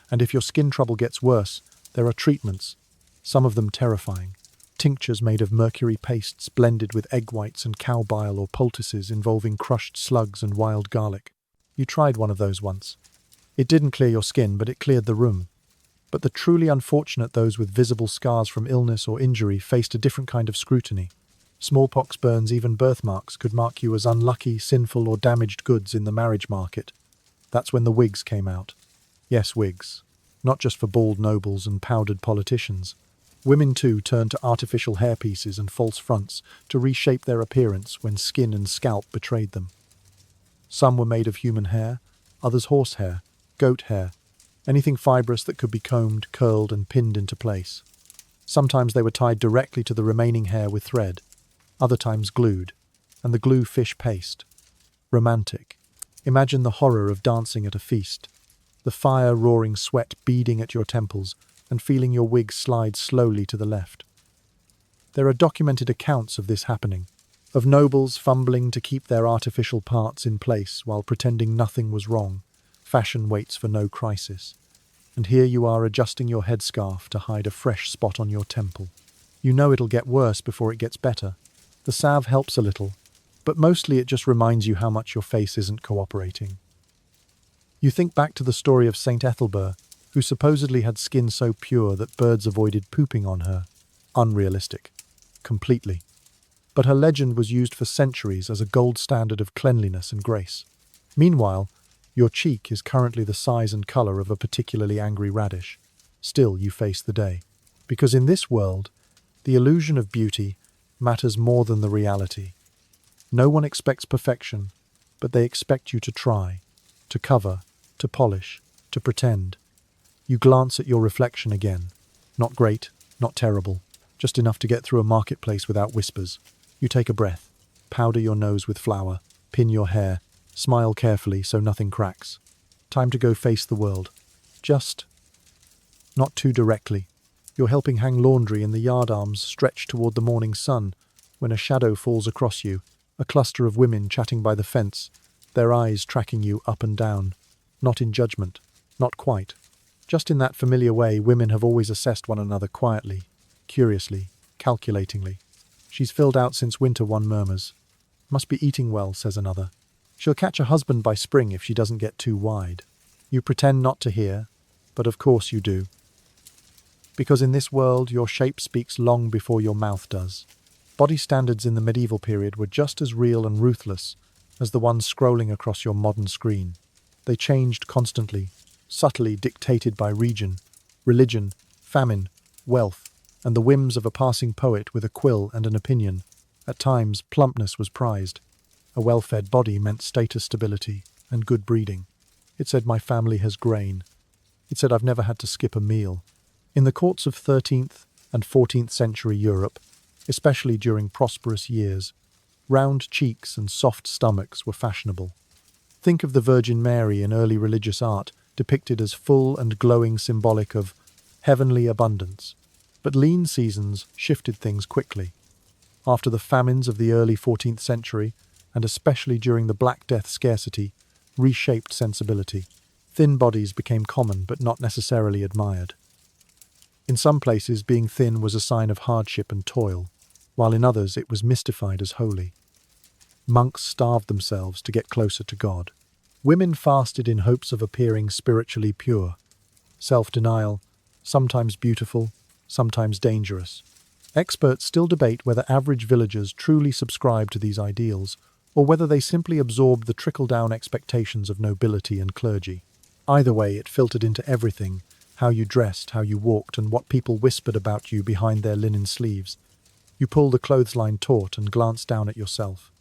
And if your skin trouble gets worse, there are treatments, some of them terrifying. Tinctures made of mercury pastes blended with egg whites and cow bile, or poultices involving crushed slugs and wild garlic. You tried one of those once. It didn't clear your skin, but it cleared the room. But the truly unfortunate, those with visible scars from illness or injury, faced a different kind of scrutiny. Smallpox burns, even birthmarks, could mark you as unlucky, sinful, or damaged goods in the marriage market. That's when the wigs came out. Yes, wigs. Not just for bald nobles and powdered politicians. Women too turned to artificial hairpieces and false fronts to reshape their appearance when skin and scalp betrayed them. Some were made of human hair, others horsehair, goat hair, anything fibrous that could be combed, curled, and pinned into place. Sometimes they were tied directly to the remaining hair with thread, other times glued, and the glue fish paste. Romantic. Imagine the horror of dancing at a feast, the fire-roaring sweat beading at your temples, and feeling your wig slide slowly to the left. There are documented accounts of this happening, of nobles fumbling to keep their artificial parts in place while pretending nothing was wrong. Fashion waits for no crisis. And here you are adjusting your headscarf to hide a fresh spot on your temple. You know it'll get worse before it gets better. The salve helps a little, but mostly it just reminds you how much your face isn't cooperating. You think back to the story of Saint Ethelbert, who supposedly had skin so pure that birds avoided pooping on her. Unrealistic. Completely. But her legend was used for centuries as a gold standard of cleanliness and grace. Meanwhile, your cheek is currently the size and color of a particularly angry radish. Still, you face the day. Because in this world, the illusion of beauty matters more than the reality. No one expects perfection, but they expect you to try, to cover, to polish, to pretend. You glance at your reflection again. Not great, not terrible, just enough to get through a marketplace without whispers. You take a breath, powder your nose with flour, pin your hair, smile carefully so nothing cracks. Time to go face the world. Just not too directly. You're helping hang laundry and the yard arms stretch toward the morning sun when a shadow falls across you, a cluster of women chatting by the fence, their eyes tracking you up and down. Not in judgment, not quite. Just in that familiar way women have always assessed one another quietly, curiously, calculatingly. She's filled out since winter, one murmurs. Must be eating well, says another. She'll catch a husband by spring if she doesn't get too wide. You pretend not to hear, but of course you do. Because in this world, your shape speaks long before your mouth does. Body standards in the medieval period were just as real and ruthless as the ones scrolling across your modern screen. They changed constantly, subtly dictated by region, religion, famine, wealth, and the whims of a passing poet with a quill and an opinion. At times, plumpness was prized. A well-fed body meant status stability and good breeding. It said my family has grain. It said I've never had to skip a meal. In the courts of 13th and 14th century Europe, especially during prosperous years, round cheeks and soft stomachs were fashionable. Think of the Virgin Mary in early religious art, depicted as full and glowing, symbolic of heavenly abundance. But lean seasons shifted things quickly. After the famines of the early 14th century, and especially during the Black Death, scarcity reshaped sensibility. Thin bodies became common but not necessarily admired. In some places, being thin was a sign of hardship and toil, while in others it was mystified as holy. Monks starved themselves to get closer to God. Women fasted in hopes of appearing spiritually pure. Self-denial, sometimes beautiful, sometimes dangerous. Experts still debate whether average villagers truly subscribed to these ideals, or whether they simply absorbed the trickle-down expectations of nobility and clergy. Either way, it filtered into everything: how you dressed, how you walked, and what people whispered about you behind their linen sleeves. You pull the clothesline taut and glance down at yourself.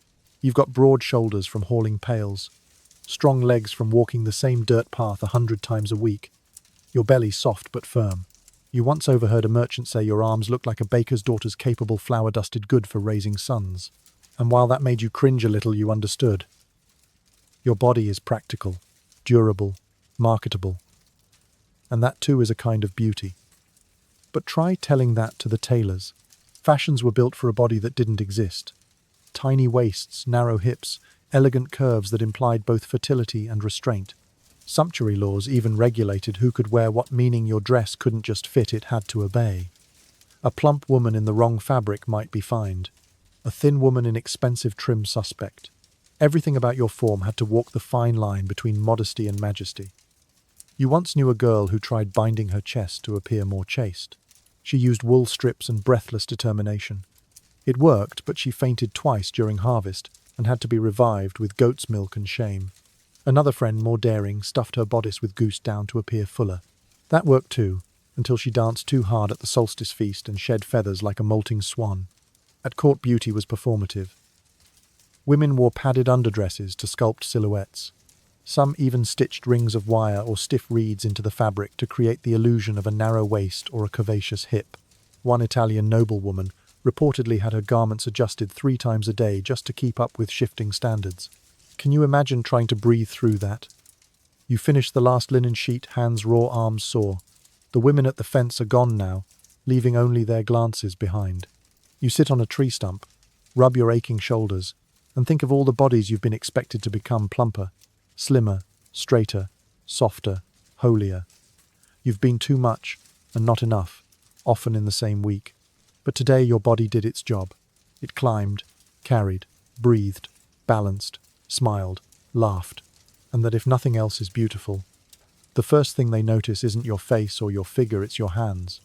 You've got broad shoulders from hauling pails, strong legs from walking the same dirt path 100 times a week, your belly soft but firm. You once overheard a merchant say your arms looked like a baker's daughter's capable flour-dusted good for raising sons. And while that made you cringe a little, you understood. Your body is practical, durable, marketable. And that too is a kind of beauty. But try telling that to the tailors. Fashions were built for a body that didn't exist. Tiny waists, narrow hips, elegant curves that implied both fertility and restraint. Sumptuary laws even regulated who could wear what, meaning your dress couldn't just fit, it had to obey. A plump woman in the wrong fabric might be fined. A thin woman in expensive trim, suspect. Everything about your form had to walk the fine line between modesty and majesty. You once knew a girl who tried binding her chest to appear more chaste. She used wool strips and breathless determination. It worked, but she fainted twice during harvest and had to be revived with goat's milk and shame. Another friend, more daring, stuffed her bodice with goose down to appear fuller. That worked too, until she danced too hard at the solstice feast and shed feathers like a molting swan. At court, beauty was performative. Women wore padded underdresses to sculpt silhouettes. Some even stitched rings of wire or stiff reeds into the fabric to create the illusion of a narrow waist or a curvaceous hip. One Italian noblewoman reportedly had her garments adjusted 3 times a day just to keep up with shifting standards. Can you imagine trying to breathe through that? You finish the last linen sheet, hands raw, arms sore. The women at the fence are gone now, leaving only their glances behind. You sit on a tree stump, rub your aching shoulders, and think of all the bodies you've been expected to become: plumper, slimmer, straighter, softer, holier. You've been too much and not enough, often in the same week. But today your body did its job. It climbed, carried, breathed, balanced, smiled, laughed. And that if nothing else is beautiful, the first thing they notice isn't your face or your figure, it's your hands.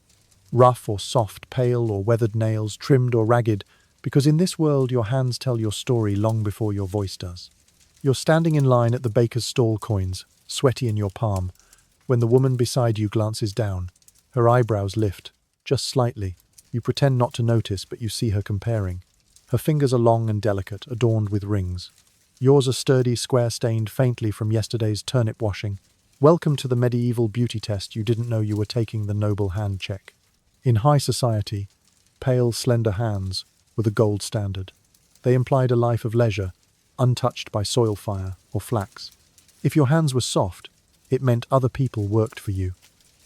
Rough or soft, pale or weathered nails, trimmed or ragged, because in this world your hands tell your story long before your voice does. You're standing in line at the baker's stall, coins, sweaty in your palm, when the woman beside you glances down. Her eyebrows lift, just slightly. You pretend not to notice, but you see her comparing. Her fingers are long and delicate, adorned with rings. Yours are sturdy, square, stained faintly from yesterday's turnip washing. Welcome to the medieval beauty test. You didn't know you were taking the noble hand check. In high society, pale, slender hands were the gold standard. They implied a life of leisure, untouched by soil fire or flax. If your hands were soft, it meant other people worked for you.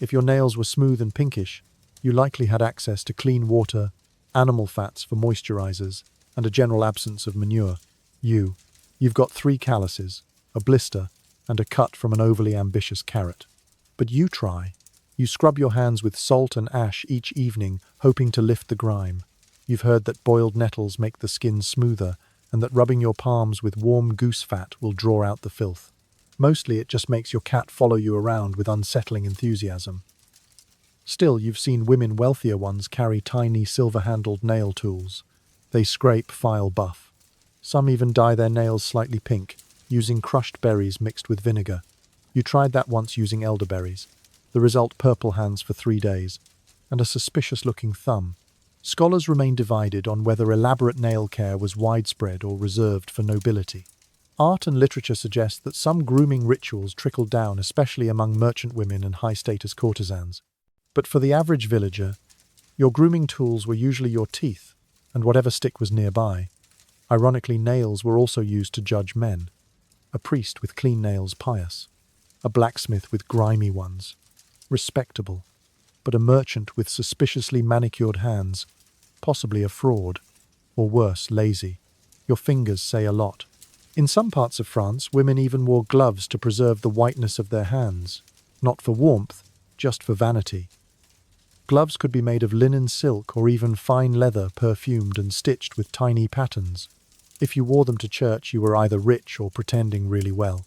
If your nails were smooth and pinkish, you likely had access to clean water, animal fats for moisturizers, and a general absence of manure. You've got 3 calluses, a blister, and a cut from an overly ambitious carrot. But you try. You scrub your hands with salt and ash each evening, hoping to lift the grime. You've heard that boiled nettles make the skin smoother, and that rubbing your palms with warm goose fat will draw out the filth. Mostly it just makes your cat follow you around with unsettling enthusiasm. Still, you've seen women, wealthier ones, carry tiny silver-handled nail tools. They scrape, file, buff. Some even dye their nails slightly pink, using crushed berries mixed with vinegar. You tried that once using elderberries. The result: purple hands for 3 days, and a suspicious-looking thumb. Scholars remain divided on whether elaborate nail care was widespread or reserved for nobility. Art and literature suggest that some grooming rituals trickled down, especially among merchant women and high-status courtesans. But for the average villager, your grooming tools were usually your teeth and whatever stick was nearby. Ironically, nails were also used to judge men. A priest with clean nails, pious. A blacksmith with grimy ones, respectable. But a merchant with suspiciously manicured hands, possibly a fraud, or worse, lazy. Your fingers say a lot. In some parts of France, women even wore gloves to preserve the whiteness of their hands, not for warmth, just for vanity. Gloves could be made of linen, silk, or even fine leather, perfumed and stitched with tiny patterns. If you wore them to church, you were either rich or pretending really well.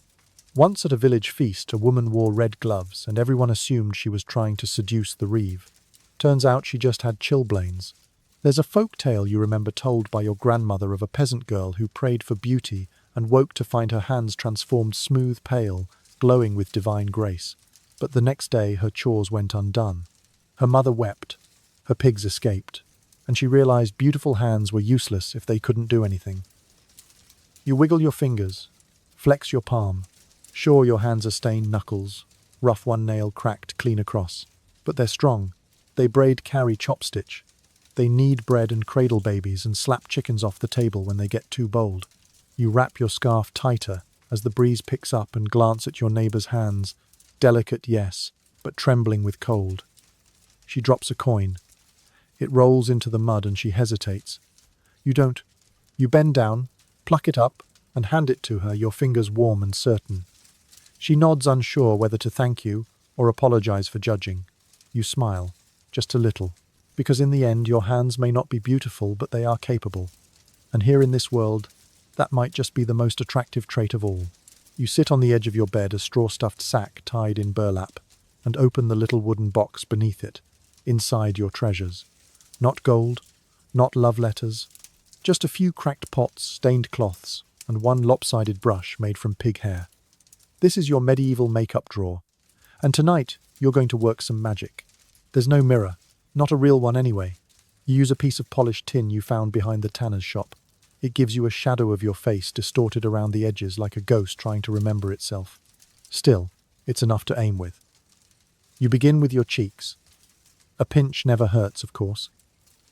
Once at a village feast, a woman wore red gloves, and everyone assumed she was trying to seduce the reeve. Turns out she just had chilblains. There's a folk tale you remember told by your grandmother of a peasant girl who prayed for beauty and woke to find her hands transformed smooth, pale, glowing with divine grace. But the next day her chores went undone. Her mother wept, her pigs escaped, and she realized beautiful hands were useless if they couldn't do anything. You wiggle your fingers, flex your palm. Sure, your hands are stained knuckles, rough, one nail cracked clean across. But they're strong. They braid, carry, chop stitch. They knead bread and cradle babies and slap chickens off the table when they get too bold. You wrap your scarf tighter as the breeze picks up and glance at your neighbor's hands, delicate, yes, but trembling with cold. She drops a coin. It rolls into the mud and she hesitates. You don't. You bend down, pluck it up, and hand it to her, your fingers warm and certain. She nods, unsure whether to thank you or apologize for judging. You smile, just a little, because in the end your hands may not be beautiful, but they are capable. And here in this world, that might just be the most attractive trait of all. You sit on the edge of your bed, a straw-stuffed sack tied in burlap, and open the little wooden box beneath it. Inside, your treasures. Not gold, not love letters, just a few cracked pots, stained cloths, and one lopsided brush made from pig hair. This is your medieval makeup drawer, and tonight you're going to work some magic. There's no mirror, not a real one anyway. You use a piece of polished tin you found behind the tanner's shop. It gives you a shadow of your face distorted around the edges like a ghost trying to remember itself. Still, it's enough to aim with. You begin with your cheeks. A pinch never hurts, of course.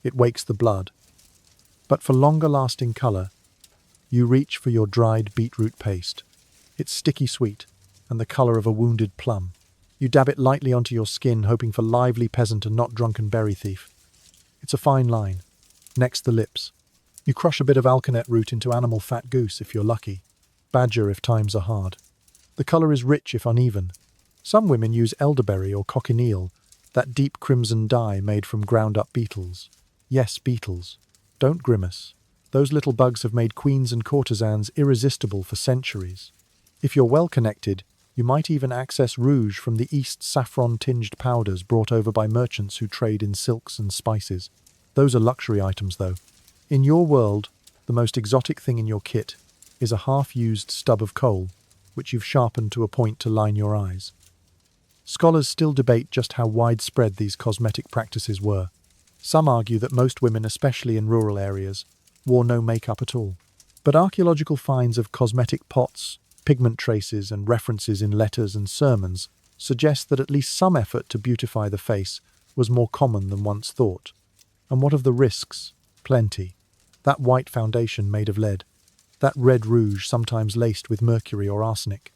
It wakes the blood. But for longer-lasting colour, you reach for your dried beetroot paste. It's sticky sweet, and the colour of a wounded plum. You dab it lightly onto your skin, hoping for lively peasant and not drunken berry thief. It's a fine line. Next, the lips. You crush a bit of alkanet root into animal fat, goose if you're lucky, badger if times are hard. The colour is rich if uneven, Some women use elderberry or cochineal, that deep crimson dye made from ground-up beetles. Yes, beetles. Don't grimace. Those little bugs have made queens and courtesans irresistible for centuries. If you're well connected, you might even access rouge from the East saffron-tinged powders brought over by merchants who trade in silks and spices. Those are luxury items, though. In your world, the most exotic thing in your kit is a half-used stub of coal, which you've sharpened to a point to line your eyes. Scholars still debate just how widespread these cosmetic practices were. Some argue that most women, especially in rural areas, wore no makeup at all. But archaeological finds of cosmetic pots, pigment traces, and references in letters and sermons suggest that at least some effort to beautify the face was more common than once thought. And what of the risks? Plenty. That white foundation made of lead. That red rouge sometimes laced with mercury or arsenic.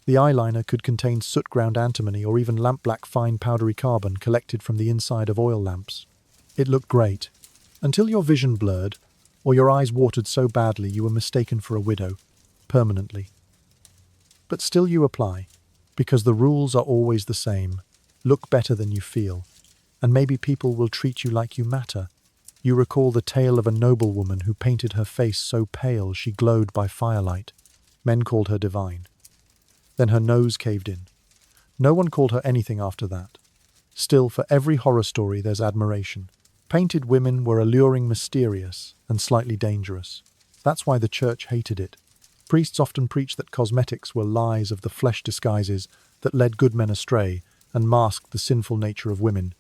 The eyeliner could contain soot-ground antimony or even lamp-black fine powdery carbon collected from the inside of oil lamps. It looked great, until your vision blurred, or your eyes watered so badly you were mistaken for a widow, permanently. But still you apply, because the rules are always the same. Look better than you feel, and maybe people will treat you like you matter. You recall the tale of a noblewoman who painted her face so pale she glowed by firelight. Men called her divine. Then her nose caved in. No one called her anything after that. Still, for every horror story there's admiration. Painted women were alluring, mysterious, and slightly dangerous. That's why the church hated it. Priests often preached that cosmetics were lies of the flesh disguises that led good men astray and masked the sinful nature of women.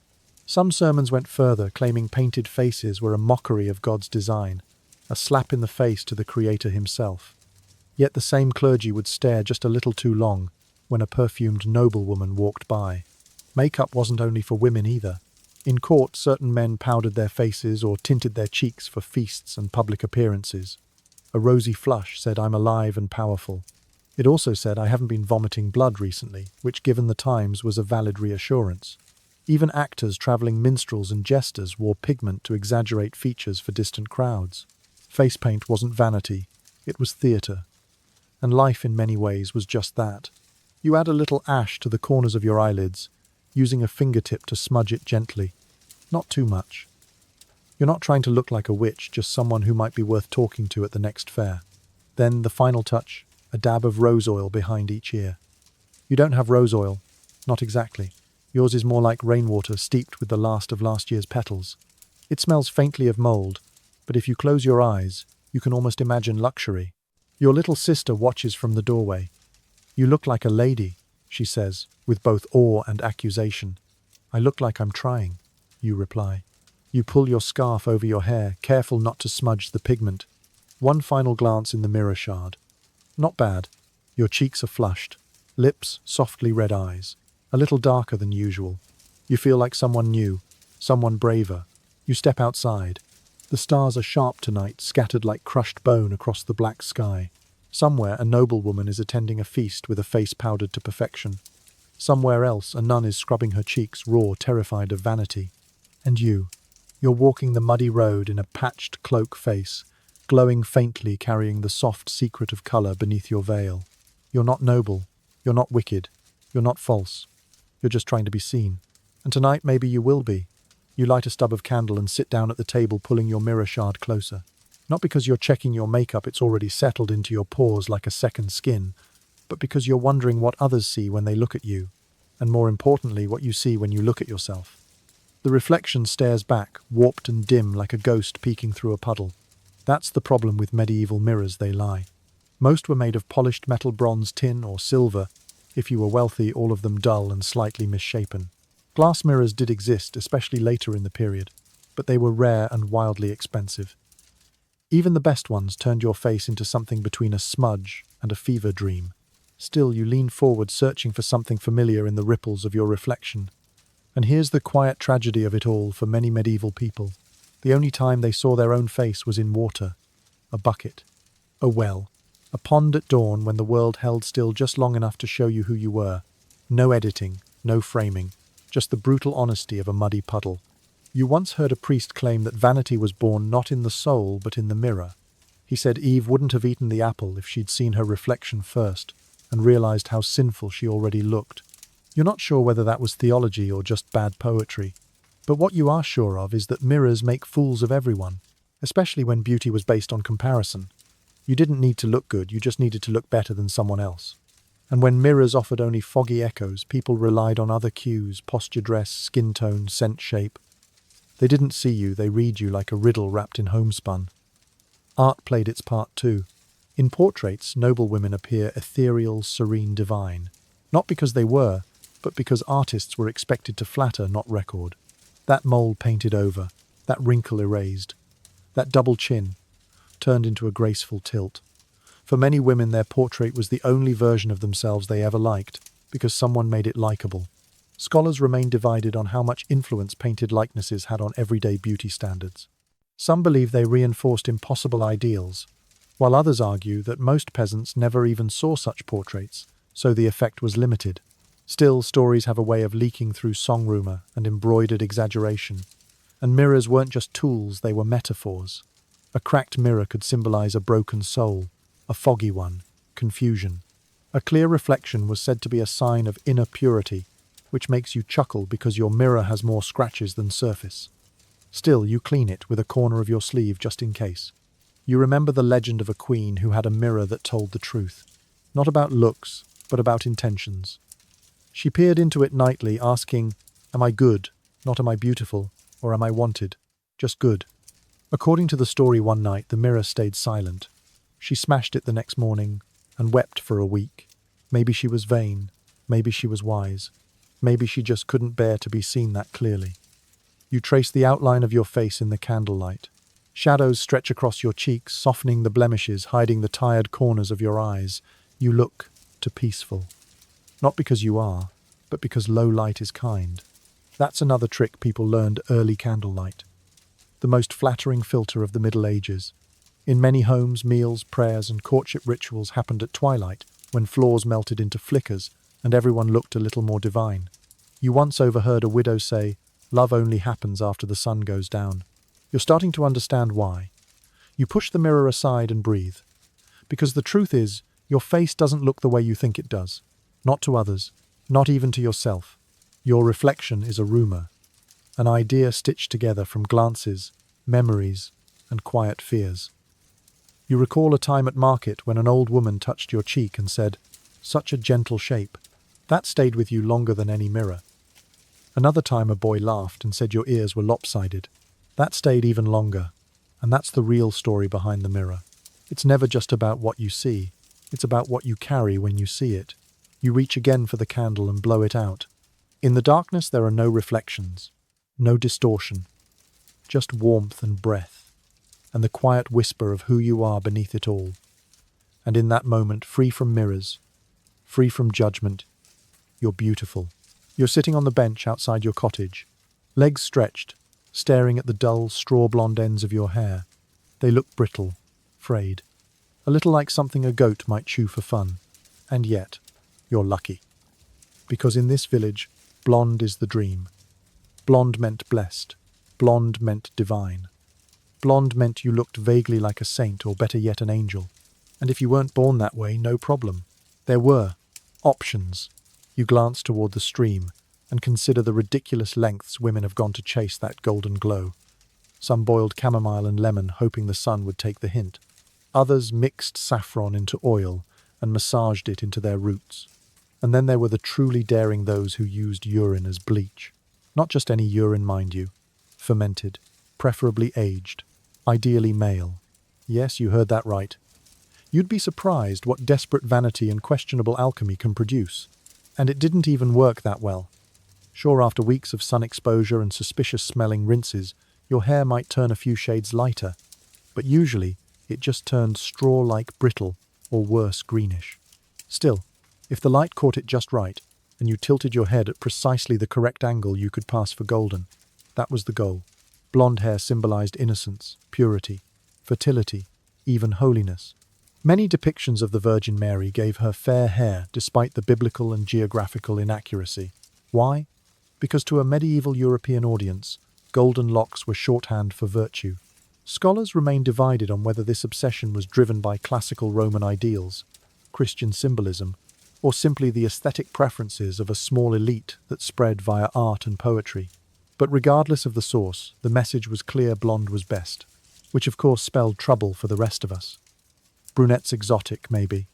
Some sermons went further, claiming painted faces were a mockery of God's design, a slap in the face to the Creator himself. Yet the same clergy would stare just a little too long when a perfumed noblewoman walked by. Makeup wasn't only for women either. In court, certain men powdered their faces or tinted their cheeks for feasts and public appearances. A rosy flush said, "I'm alive and powerful." It also said, "I haven't been vomiting blood recently," which, given the times, was a valid reassurance. Even actors, travelling minstrels and jesters wore pigment to exaggerate features for distant crowds. Face paint wasn't vanity, it was theatre. And life in many ways was just that. You add a little ash to the corners of your eyelids, using a fingertip to smudge it gently. Not too much. You're not trying to look like a witch, just someone who might be worth talking to at the next fair. Then, the final touch, a dab of rose oil behind each ear. You don't have rose oil. Not exactly. Yours is more like rainwater steeped with the last of last year's petals. It smells faintly of mold, but if you close your eyes, you can almost imagine luxury. Your little sister watches from the doorway. "You look like a lady," she says, with both awe and accusation. "I look like I'm trying," you reply. You pull your scarf over your hair, careful not to smudge the pigment. One final glance in the mirror shard. Not bad. Your cheeks are flushed. Lips, softly red eyes. A little darker than usual. You feel like someone new, someone braver. You step outside. The stars are sharp tonight, scattered like crushed bone across the black sky. Somewhere, a noblewoman is attending a feast with a face powdered to perfection. Somewhere else, a nun is scrubbing her cheeks raw, terrified of vanity. And you're walking the muddy road in a patched cloak face, glowing faintly, carrying the soft secret of colour beneath your veil. You're not noble. You're not wicked. You're not false. You're just trying to be seen. And tonight maybe you will be. You light a stub of candle and sit down at the table, pulling your mirror shard closer. Not because you're checking your makeup, it's already settled into your pores like a second skin, but because you're wondering what others see when they look at you, and more importantly, what you see when you look at yourself. The reflection stares back, warped and dim like a ghost peeking through a puddle. That's the problem with medieval mirrors, they lie. Most were made of polished metal, bronze, tin, or silver. If you were wealthy, all of them dull and slightly misshapen. Glass mirrors did exist, especially later in the period, but they were rare and wildly expensive. Even the best ones turned your face into something between a smudge and a fever dream. Still, you lean forward, searching for something familiar in the ripples of your reflection. And here's the quiet tragedy of it all for many medieval people. The only time they saw their own face was in water. A bucket. A well. A pond at dawn when the world held still just long enough to show you who you were. No editing, no framing, just the brutal honesty of a muddy puddle. You once heard a priest claim that vanity was born not in the soul but in the mirror. He said Eve wouldn't have eaten the apple if she'd seen her reflection first and realized how sinful she already looked. You're not sure whether that was theology or just bad poetry. But what you are sure of is that mirrors make fools of everyone, especially when beauty was based on comparison. You didn't need to look good, you just needed to look better than someone else. And when mirrors offered only foggy echoes, people relied on other cues: posture, dress, skin tone, scent, shape. They didn't see you, they read you like a riddle wrapped in homespun. Art played its part too. In portraits, noble women appear ethereal, serene, divine. Not because they were, but because artists were expected to flatter, not record. That mole painted over, that wrinkle erased, that double chin turned into a graceful tilt. For many women, their portrait was the only version of themselves they ever liked, because someone made it likable. Scholars remain divided on how much influence painted likenesses had on everyday beauty standards. Some believe they reinforced impossible ideals, while others argue that most peasants never even saw such portraits, so the effect was limited. Still, stories have a way of leaking through song rumor and embroidered exaggeration. And mirrors weren't just tools, they were metaphors. A cracked mirror could symbolize a broken soul, a foggy one, confusion. A clear reflection was said to be a sign of inner purity, which makes you chuckle because your mirror has more scratches than surface. Still, you clean it with a corner of your sleeve just in case. You remember the legend of a queen who had a mirror that told the truth, not about looks, but about intentions. She peered into it nightly, asking, "Am I good? Not am I beautiful? Or am I wanted? Just good." According to the story, one night the mirror stayed silent. She smashed it the next morning and wept for a week. Maybe she was vain, maybe she was wise, maybe she just couldn't bear to be seen that clearly. You trace the outline of your face in the candlelight. Shadows stretch across your cheeks, softening the blemishes, hiding the tired corners of your eyes. You look too peaceful. Not because you are, but because low light is kind. That's another trick people learned: early candlelight. The most flattering filter of the Middle Ages. In many homes, meals, prayers, and courtship rituals happened at twilight, when floors melted into flickers and everyone looked a little more divine. You once overheard a widow say, "Love only happens after the sun goes down." You're starting to understand why. You push the mirror aside and breathe. Because the truth is, your face doesn't look the way you think it does. Not to others, not even to yourself. Your reflection is a rumor, an idea stitched together from glances, memories, and quiet fears. You recall a time at market when an old woman touched your cheek and said, "Such a gentle shape." That stayed with you longer than any mirror. Another time a boy laughed and said your ears were lopsided. That stayed even longer. And that's the real story behind the mirror. It's never just about what you see. It's about what you carry when you see it. You reach again for the candle and blow it out. In the darkness there are no reflections, no distortion, just warmth and breath, and the quiet whisper of who you are beneath it all. And in that moment, free from mirrors, free from judgment, you're beautiful. You're sitting on the bench outside your cottage, legs stretched, staring at the dull, straw-blonde ends of your hair. They look brittle, frayed, a little like something a goat might chew for fun. And yet, you're lucky. Because in this village, blonde is the dream. Blonde meant blessed. Blonde meant divine. Blonde meant you looked vaguely like a saint, or better yet, an angel. And if you weren't born that way, no problem. There were options. You glance toward the stream and consider the ridiculous lengths women have gone to chase that golden glow. Some boiled chamomile and lemon, hoping the sun would take the hint. Others mixed saffron into oil and massaged it into their roots. And then there were the truly daring, those who used urine as bleach. Not just any urine, mind you. Fermented, preferably aged, ideally male. Yes, you heard that right. You'd be surprised what desperate vanity and questionable alchemy can produce. And it didn't even work that well. Sure, after weeks of sun exposure and suspicious-smelling rinses, your hair might turn a few shades lighter. But usually, it just turned straw-like brittle, or worse, greenish. Still, if the light caught it just right, and you tilted your head at precisely the correct angle, you could pass for golden. That was the goal. Blonde hair symbolized innocence, purity, fertility, even holiness. Many depictions of the Virgin Mary gave her fair hair despite the biblical and geographical inaccuracy. Why? Because to a medieval European audience, golden locks were shorthand for virtue. Scholars remain divided on whether this obsession was driven by classical Roman ideals, Christian symbolism, or simply the aesthetic preferences of a small elite that spread via art and poetry. But regardless of the source, the message was clear: blonde was best, which of course spelled trouble for the rest of us. Brunettes exotic, maybe.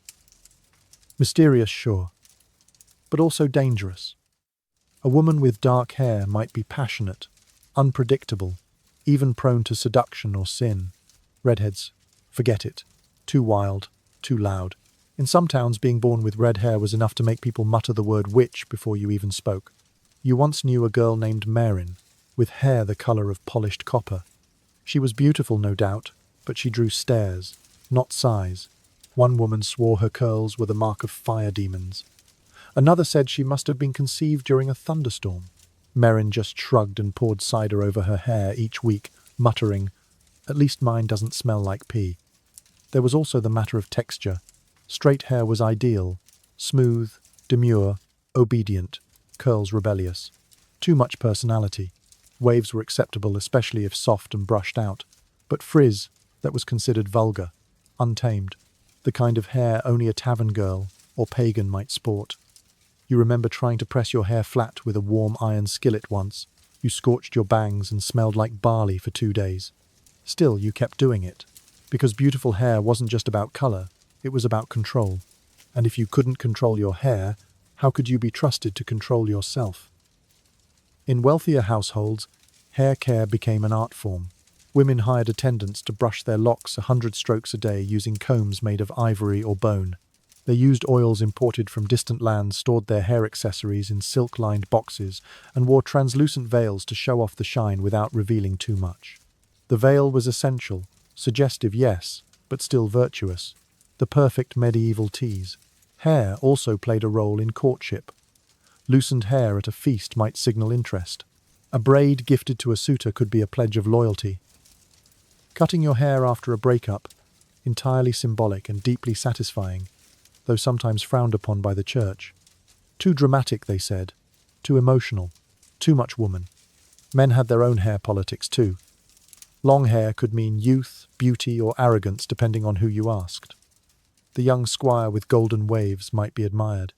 Mysterious, sure, but also dangerous. A woman with dark hair might be passionate, unpredictable, even prone to seduction or sin. Redheads, forget it. Too wild, too loud. In some towns, being born with red hair was enough to make people mutter the word witch before you even spoke. You once knew a girl named Marin, with hair the colour of polished copper. She was beautiful, no doubt, but she drew stares, not sighs. One woman swore her curls were the mark of fire demons. Another said she must have been conceived during a thunderstorm. Marin just shrugged and poured cider over her hair each week, muttering, "At least mine doesn't smell like pee." There was also the matter of texture. Straight hair was ideal, smooth, demure, obedient, curls rebellious. Too much personality. Waves were acceptable, especially if soft and brushed out, but frizz, that was considered vulgar, untamed, the kind of hair only a tavern girl or pagan might sport. You remember trying to press your hair flat with a warm iron skillet once. You scorched your bangs and smelled like barley for 2 days. Still, you kept doing it, because beautiful hair wasn't just about colour, it was about control. And if you couldn't control your hair, how could you be trusted to control yourself? In wealthier households, hair care became an art form. Women hired attendants to brush their locks 100 strokes a day using combs made of ivory or bone. They used oils imported from distant lands, stored their hair accessories in silk-lined boxes, and wore translucent veils to show off the shine without revealing too much. The veil was essential, suggestive, yes, but still virtuous. The perfect medieval tease. Hair also played a role in courtship. Loosened hair at a feast might signal interest. A braid gifted to a suitor could be a pledge of loyalty. Cutting your hair after a breakup, entirely symbolic and deeply satisfying, though sometimes frowned upon by the church. Too dramatic, they said. Too emotional. Too much woman. Men had their own hair politics too. Long hair could mean youth, beauty, or arrogance depending on who you asked. The young squire with golden waves might be admired.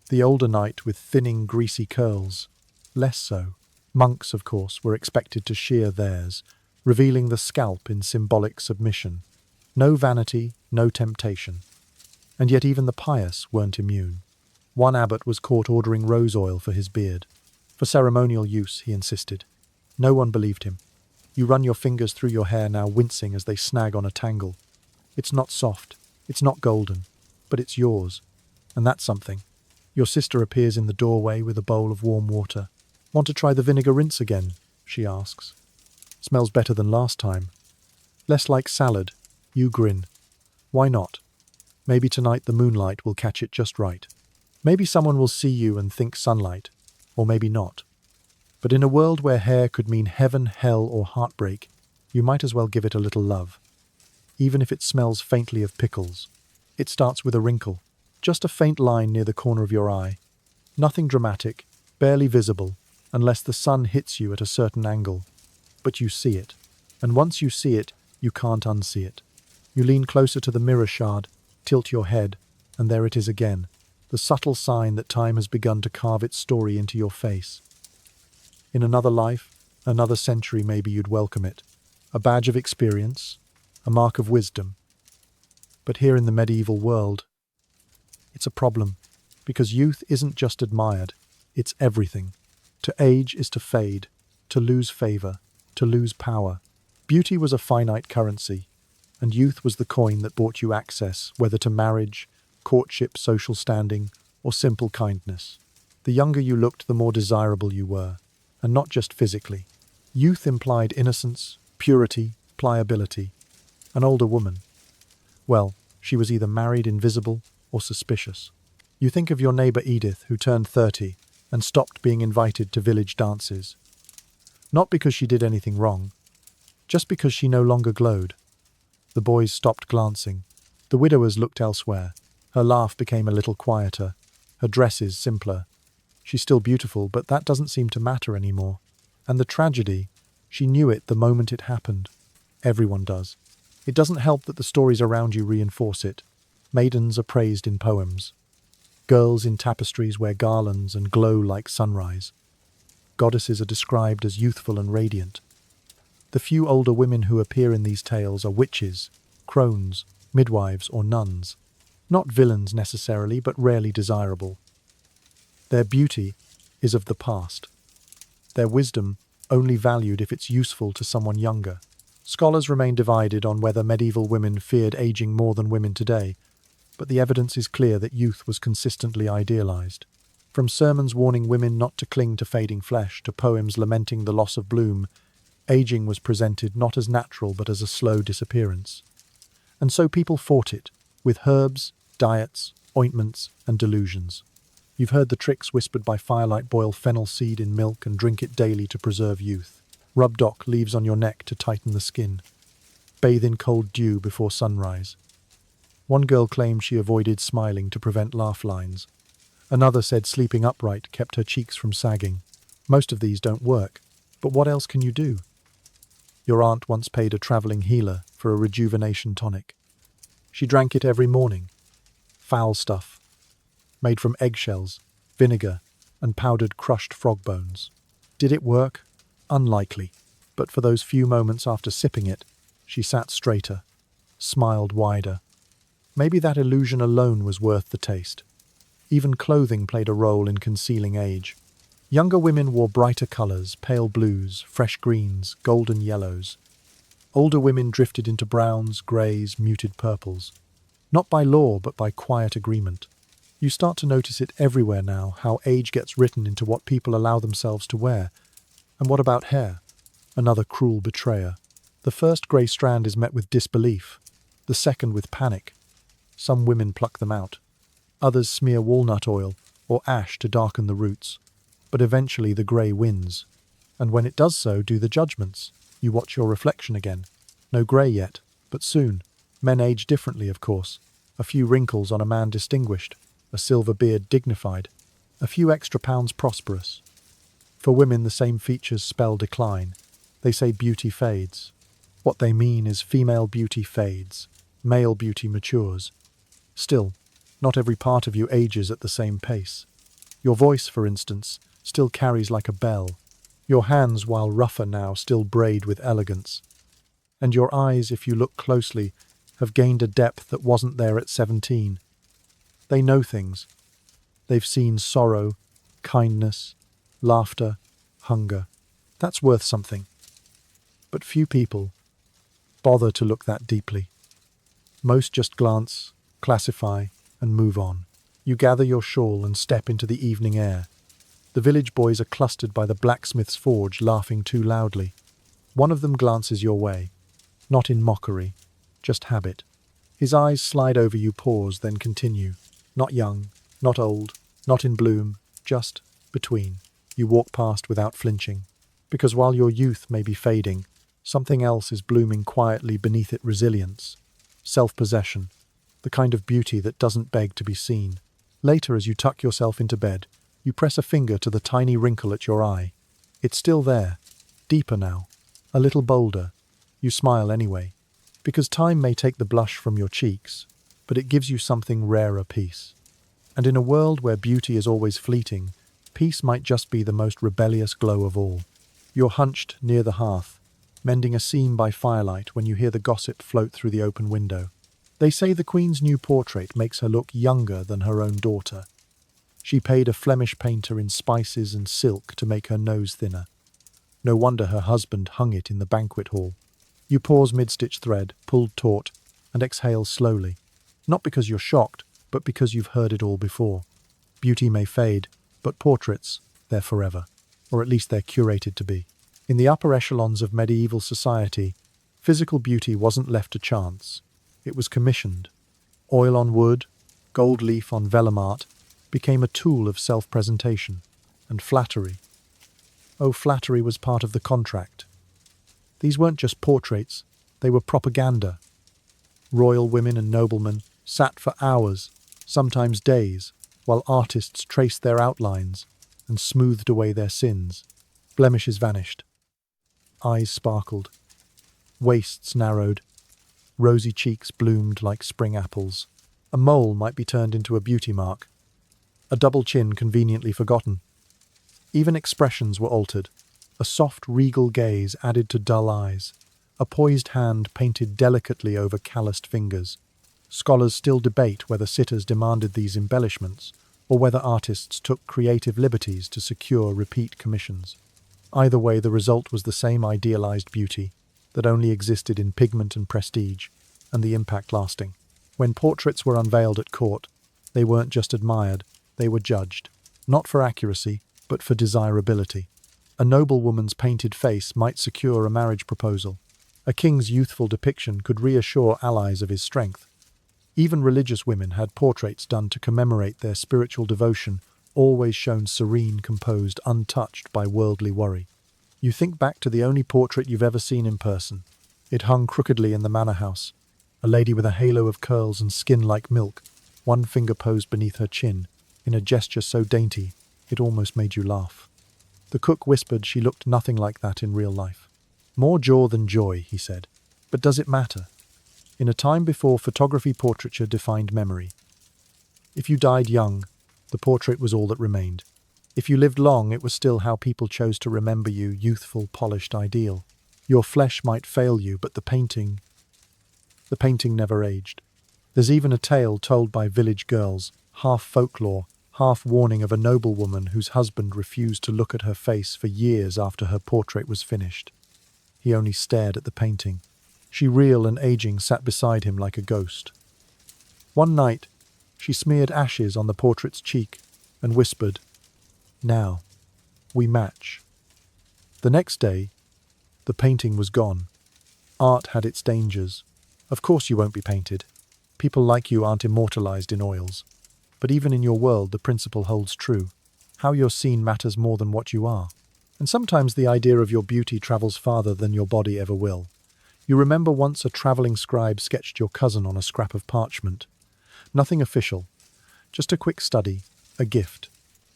The older knight with thinning, greasy curls, less so. Monks, of course, were expected to shear theirs, revealing the scalp in symbolic submission. No vanity, no temptation. And yet even the pious weren't immune. One abbot was caught ordering rose oil for his beard. For ceremonial use, he insisted. No one believed him. You run your fingers through your hair now, wincing as they snag on a tangle. It's not soft, it's not golden, but it's yours. And that's something. Your sister appears in the doorway with a bowl of warm water. "Want to try the vinegar rinse again?" she asks. "Smells better than last time." "Less like salad." You grin. "Why not? Maybe tonight the moonlight will catch it just right. Maybe someone will see you and think sunlight, or maybe not. But in a world where hair could mean heaven, hell, or heartbreak, you might as well give it a little love. Even if it smells faintly of pickles. It starts with a wrinkle, just a faint line near the corner of your eye. Nothing dramatic, barely visible, unless the sun hits you at a certain angle. But you see it. And once you see it, you can't unsee it. You lean closer to the mirror shard, tilt your head, and there it is again, the subtle sign that time has begun to carve its story into your face. In another life, another century, maybe you'd welcome it. A badge of experience, a mark of wisdom. But here in the medieval world, it's a problem, because youth isn't just admired, it's everything. To age is to fade, to lose favour, to lose power. Beauty was a finite currency, and youth was the coin that bought you access, whether to marriage, courtship, social standing, or simple kindness. The younger you looked, the more desirable you were, and not just physically. Youth implied innocence, purity, pliability. An older woman. Well, she was either married, invisible, or suspicious. You think of your neighbour Edith, who turned 30 and stopped being invited to village dances. Not because she did anything wrong, just because she no longer glowed. The boys stopped glancing. The widowers looked elsewhere. Her laugh became a little quieter, her dresses simpler. She's still beautiful, but that doesn't seem to matter anymore. And the tragedy, she knew it the moment it happened. Everyone does. It doesn't help that the stories around you reinforce it. Maidens are praised in poems. Girls in tapestries wear garlands and glow like sunrise. Goddesses are described as youthful and radiant. The few older women who appear in these tales are witches, crones, midwives, or nuns. Not villains necessarily, but rarely desirable. Their beauty is of the past. Their wisdom only valued if it's useful to someone younger. Scholars remain divided on whether medieval women feared aging more than women today, but the evidence is clear that youth was consistently idealized. From sermons warning women not to cling to fading flesh to poems lamenting the loss of bloom, aging was presented not as natural but as a slow disappearance. And so people fought it, with herbs, diets, ointments, and delusions. You've heard the tricks whispered by firelight: boil fennel seed in milk and drink it daily to preserve youth. Rub dock leaves on your neck to tighten the skin. Bathe in cold dew before sunrise. One girl claimed she avoided smiling to prevent laugh lines. Another said sleeping upright kept her cheeks from sagging. Most of these don't work, but what else can you do? Your aunt once paid a travelling healer for a rejuvenation tonic. She drank it every morning. Foul stuff, made from eggshells, vinegar, and powdered crushed frog bones. Did it work? Unlikely. But for those few moments after sipping it, she sat straighter, smiled wider. Maybe that illusion alone was worth the taste. Even clothing played a role in concealing age. Younger women wore brighter colours: pale blues, fresh greens, golden yellows. Older women drifted into browns, greys, muted purples. Not by law, but by quiet agreement. You start to notice it everywhere now, how age gets written into what people allow themselves to wear. And what about hair? Another cruel betrayer. The first grey strand is met with disbelief, the second with panic. Some women pluck them out. Others smear walnut oil or ash to darken the roots. But eventually the grey wins. And when it does so, do the judgments. You watch your reflection again. No grey yet, but soon. Men age differently, of course. A few wrinkles on a man distinguished, a silver beard dignified, a few extra pounds prosperous. For women, the same features spell decline. They say beauty fades. What they mean is female beauty fades, male beauty matures. Still, not every part of you ages at the same pace. Your voice, for instance, still carries like a bell. Your hands, while rougher now, still braid with elegance. And your eyes, if you look closely, have gained a depth that wasn't there at 17. They know things. They've seen sorrow, kindness, laughter, hunger. That's worth something. But few people bother to look that deeply. Most just glance, classify, and move on. You gather your shawl and step into the evening air. The village boys are clustered by the blacksmith's forge, laughing too loudly. One of them glances your way, not in mockery, just habit. His eyes slide over you, pause, then continue. Not young, not old, not in bloom, just between. You walk past without flinching, because while your youth may be fading, something else is blooming quietly beneath it: resilience, self-possession, the kind of beauty that doesn't beg to be seen. Later, as you tuck yourself into bed, you press a finger to the tiny wrinkle at your eye. It's still there, deeper now, a little bolder. You smile anyway, because time may take the blush from your cheeks, but it gives you something rarer: peace. And in a world where beauty is always fleeting, peace might just be the most rebellious glow of all. You're hunched near the hearth, mending a seam by firelight when you hear the gossip float through the open window. They say the Queen's new portrait makes her look younger than her own daughter. She paid a Flemish painter in spices and silk to make her nose thinner. No wonder her husband hung it in the banquet hall. You pause mid-stitch thread, pulled taut, and exhale slowly. Not because you're shocked, but because you've heard it all before. Beauty may fade, but portraits, they're forever. Or at least they're curated to be. In the upper echelons of medieval society, physical beauty wasn't left to chance. It was commissioned. Oil on wood, gold leaf on vellum art, became a tool of self-presentation. And flattery. Oh, flattery was part of the contract. These weren't just portraits, they were propaganda. Royal women and noblemen sat for hours, sometimes days, while artists traced their outlines and smoothed away their sins. Blemishes vanished. Eyes sparkled. Waists narrowed. Rosy cheeks bloomed like spring apples. A mole might be turned into a beauty mark. a double chin conveniently forgotten. Even expressions were altered. A soft, regal gaze added to dull eyes. A poised hand painted delicately over calloused fingers. Scholars still debate whether sitters demanded these embellishments, or whether artists took creative liberties to secure repeat commissions. Either way, the result was the same idealized beauty that only existed in pigment and prestige, and the impact lasting. When portraits were unveiled at court, they weren't just admired, they were judged, not for accuracy, but for desirability. A noblewoman's painted face might secure a marriage proposal. A king's youthful depiction could reassure allies of his strength. Even religious women had portraits done to commemorate their spiritual devotion, always shown serene, composed, untouched by worldly worry. You think back to the only portrait you've ever seen in person. It hung crookedly in the manor house. A lady with a halo of curls and skin like milk, one finger posed beneath her chin, in a gesture so dainty, it almost made you laugh. The cook whispered she looked nothing like that in real life. More jaw than joy, he said. But does it matter? In a time before photography, portraiture defined memory. If you died young, the portrait was all that remained. If you lived long, it was still how people chose to remember you, youthful, polished ideal. Your flesh might fail you, but the painting never aged. There's even a tale told by village girls, half folklore, half warning, of a noblewoman whose husband refused to look at her face for years after her portrait was finished. He only stared at the painting. She, real and aging, sat beside him like a ghost. One night, she smeared ashes on the portrait's cheek and whispered, "Now, we match." The next day, the painting was gone. Art had its dangers. Of course you won't be painted. People like you aren't immortalized in oils. But even in your world, the principle holds true. How you're seen matters more than what you are. And sometimes the idea of your beauty travels farther than your body ever will. You remember once a traveling scribe sketched your cousin on a scrap of parchment. Nothing official, just a quick study, a gift.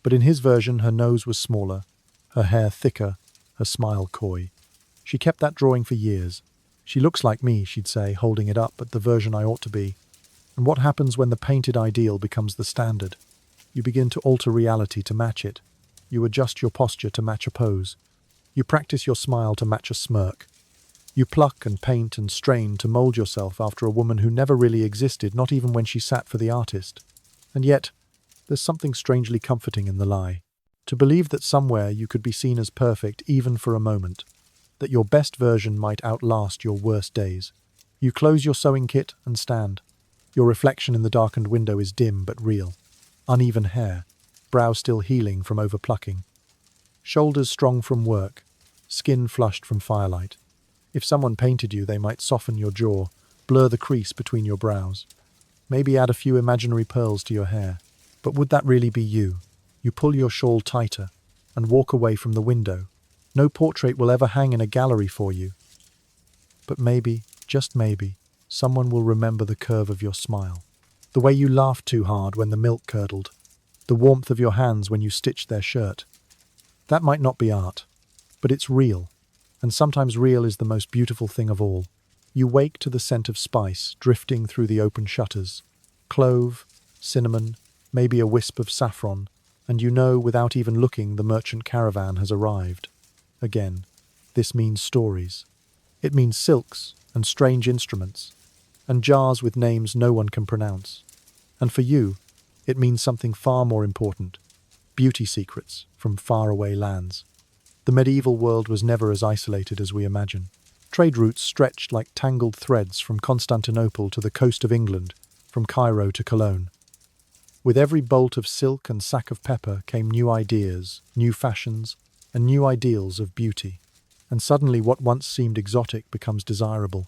But in his version, her nose was smaller, her hair thicker, her smile coy. She kept that drawing for years. "She looks like me," she'd say, holding it up, "but the version I ought to be." And what happens when the painted ideal becomes the standard? You begin to alter reality to match it. You adjust your posture to match a pose. You practice your smile to match a smirk. You pluck and paint and strain to mold yourself after a woman who never really existed, not even when she sat for the artist. And yet, there's something strangely comforting in the lie. To believe that somewhere you could be seen as perfect even for a moment, that your best version might outlast your worst days. You close your sewing kit and stand. Your reflection in the darkened window is dim but real. Uneven hair, brow still healing from overplucking. Shoulders strong from work, skin flushed from firelight. If someone painted you, they might soften your jaw, blur the crease between your brows. Maybe add a few imaginary pearls to your hair. But would that really be you? You pull your shawl tighter and walk away from the window. No portrait will ever hang in a gallery for you. But maybe, just maybe, someone will remember the curve of your smile. The way you laughed too hard when the milk curdled. The warmth of your hands when you stitched their shirt. That might not be art, but it's real. And sometimes real is the most beautiful thing of all. You wake to the scent of spice drifting through the open shutters. Clove, cinnamon, maybe a wisp of saffron, and you know without even looking the merchant caravan has arrived. Again, this means stories. It means silks and strange instruments, and jars with names no one can pronounce. And for you, it means something far more important. Beauty secrets from faraway lands. The medieval world was never as isolated as we imagine. Trade routes stretched like tangled threads from Constantinople to the coast of England, from Cairo to Cologne. With every bolt of silk and sack of pepper came new ideas, new fashions, and new ideals of beauty. And suddenly what once seemed exotic becomes desirable.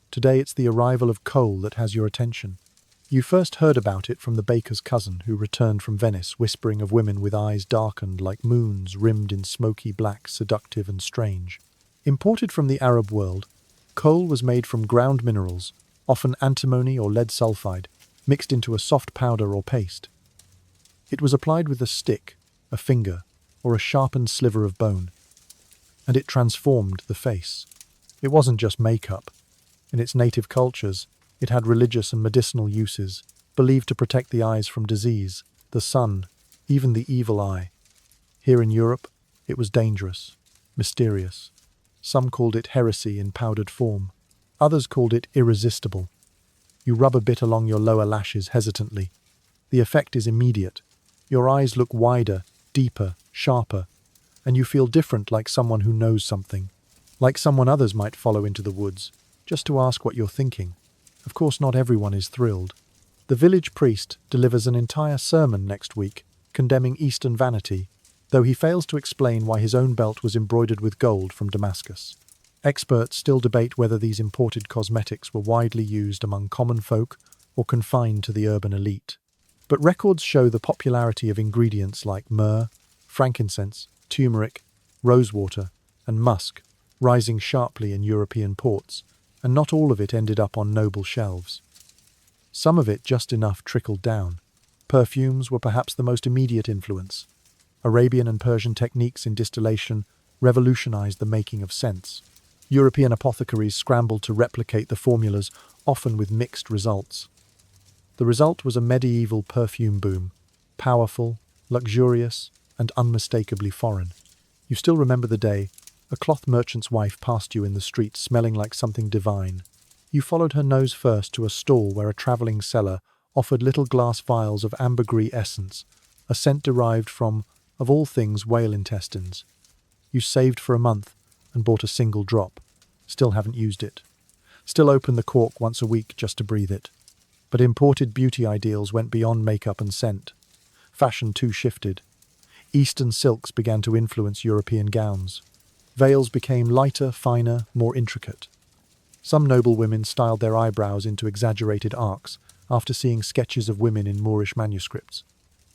Today it's the arrival of coal that has your attention. You first heard about it from the baker's cousin who returned from Venice, whispering of women with eyes darkened like moons, rimmed in smoky black, seductive and strange. Imported from the Arab world, coal was made from ground minerals, often antimony or lead sulfide, mixed into a soft powder or paste. It was applied with a stick, a finger, or a sharpened sliver of bone, and it transformed the face. It wasn't just makeup. In its native cultures, it had religious and medicinal uses, believed to protect the eyes from disease, the sun even the evil eye. Here in Europe, it was dangerous, mysterious. Some called it heresy in powdered form. Others called it irresistible. You rub a bit along your lower lashes hesitantly. The effect is immediate. Your eyes look wider, deeper, sharper, and you feel different, like someone who knows something. Like someone others might follow into the woods, just to ask what you're thinking. Of course, not everyone is thrilled. The village priest delivers an entire sermon next week, condemning Eastern vanity, though he fails to explain why his own belt was embroidered with gold from Damascus. Experts still debate whether these imported cosmetics were widely used among common folk or confined to the urban elite. But records show the popularity of ingredients like myrrh, frankincense, turmeric, rosewater, and musk rising sharply in European ports, and not all of it ended up on noble shelves. Some of it just enough trickled down. Perfumes were perhaps the most immediate influence. Arabian and Persian techniques in distillation revolutionized the making of scents. European apothecaries scrambled to replicate the formulas, often with mixed results. The result was a medieval perfume boom, powerful, luxurious, and unmistakably foreign. You still remember the day a cloth merchant's wife passed you in the street smelling like something divine. You followed her nose first to a stall where a travelling seller offered little glass vials of ambergris essence, a scent derived from, of all things, whale intestines. You saved for a month and bought a single drop. Still haven't used it. Still open the cork once a week just to breathe it. But imported beauty ideals went beyond makeup and scent. Fashion too shifted. Eastern silks began to influence European gowns. Veils became lighter, finer, more intricate. Some noble women styled their eyebrows into exaggerated arcs after seeing sketches of women in Moorish manuscripts.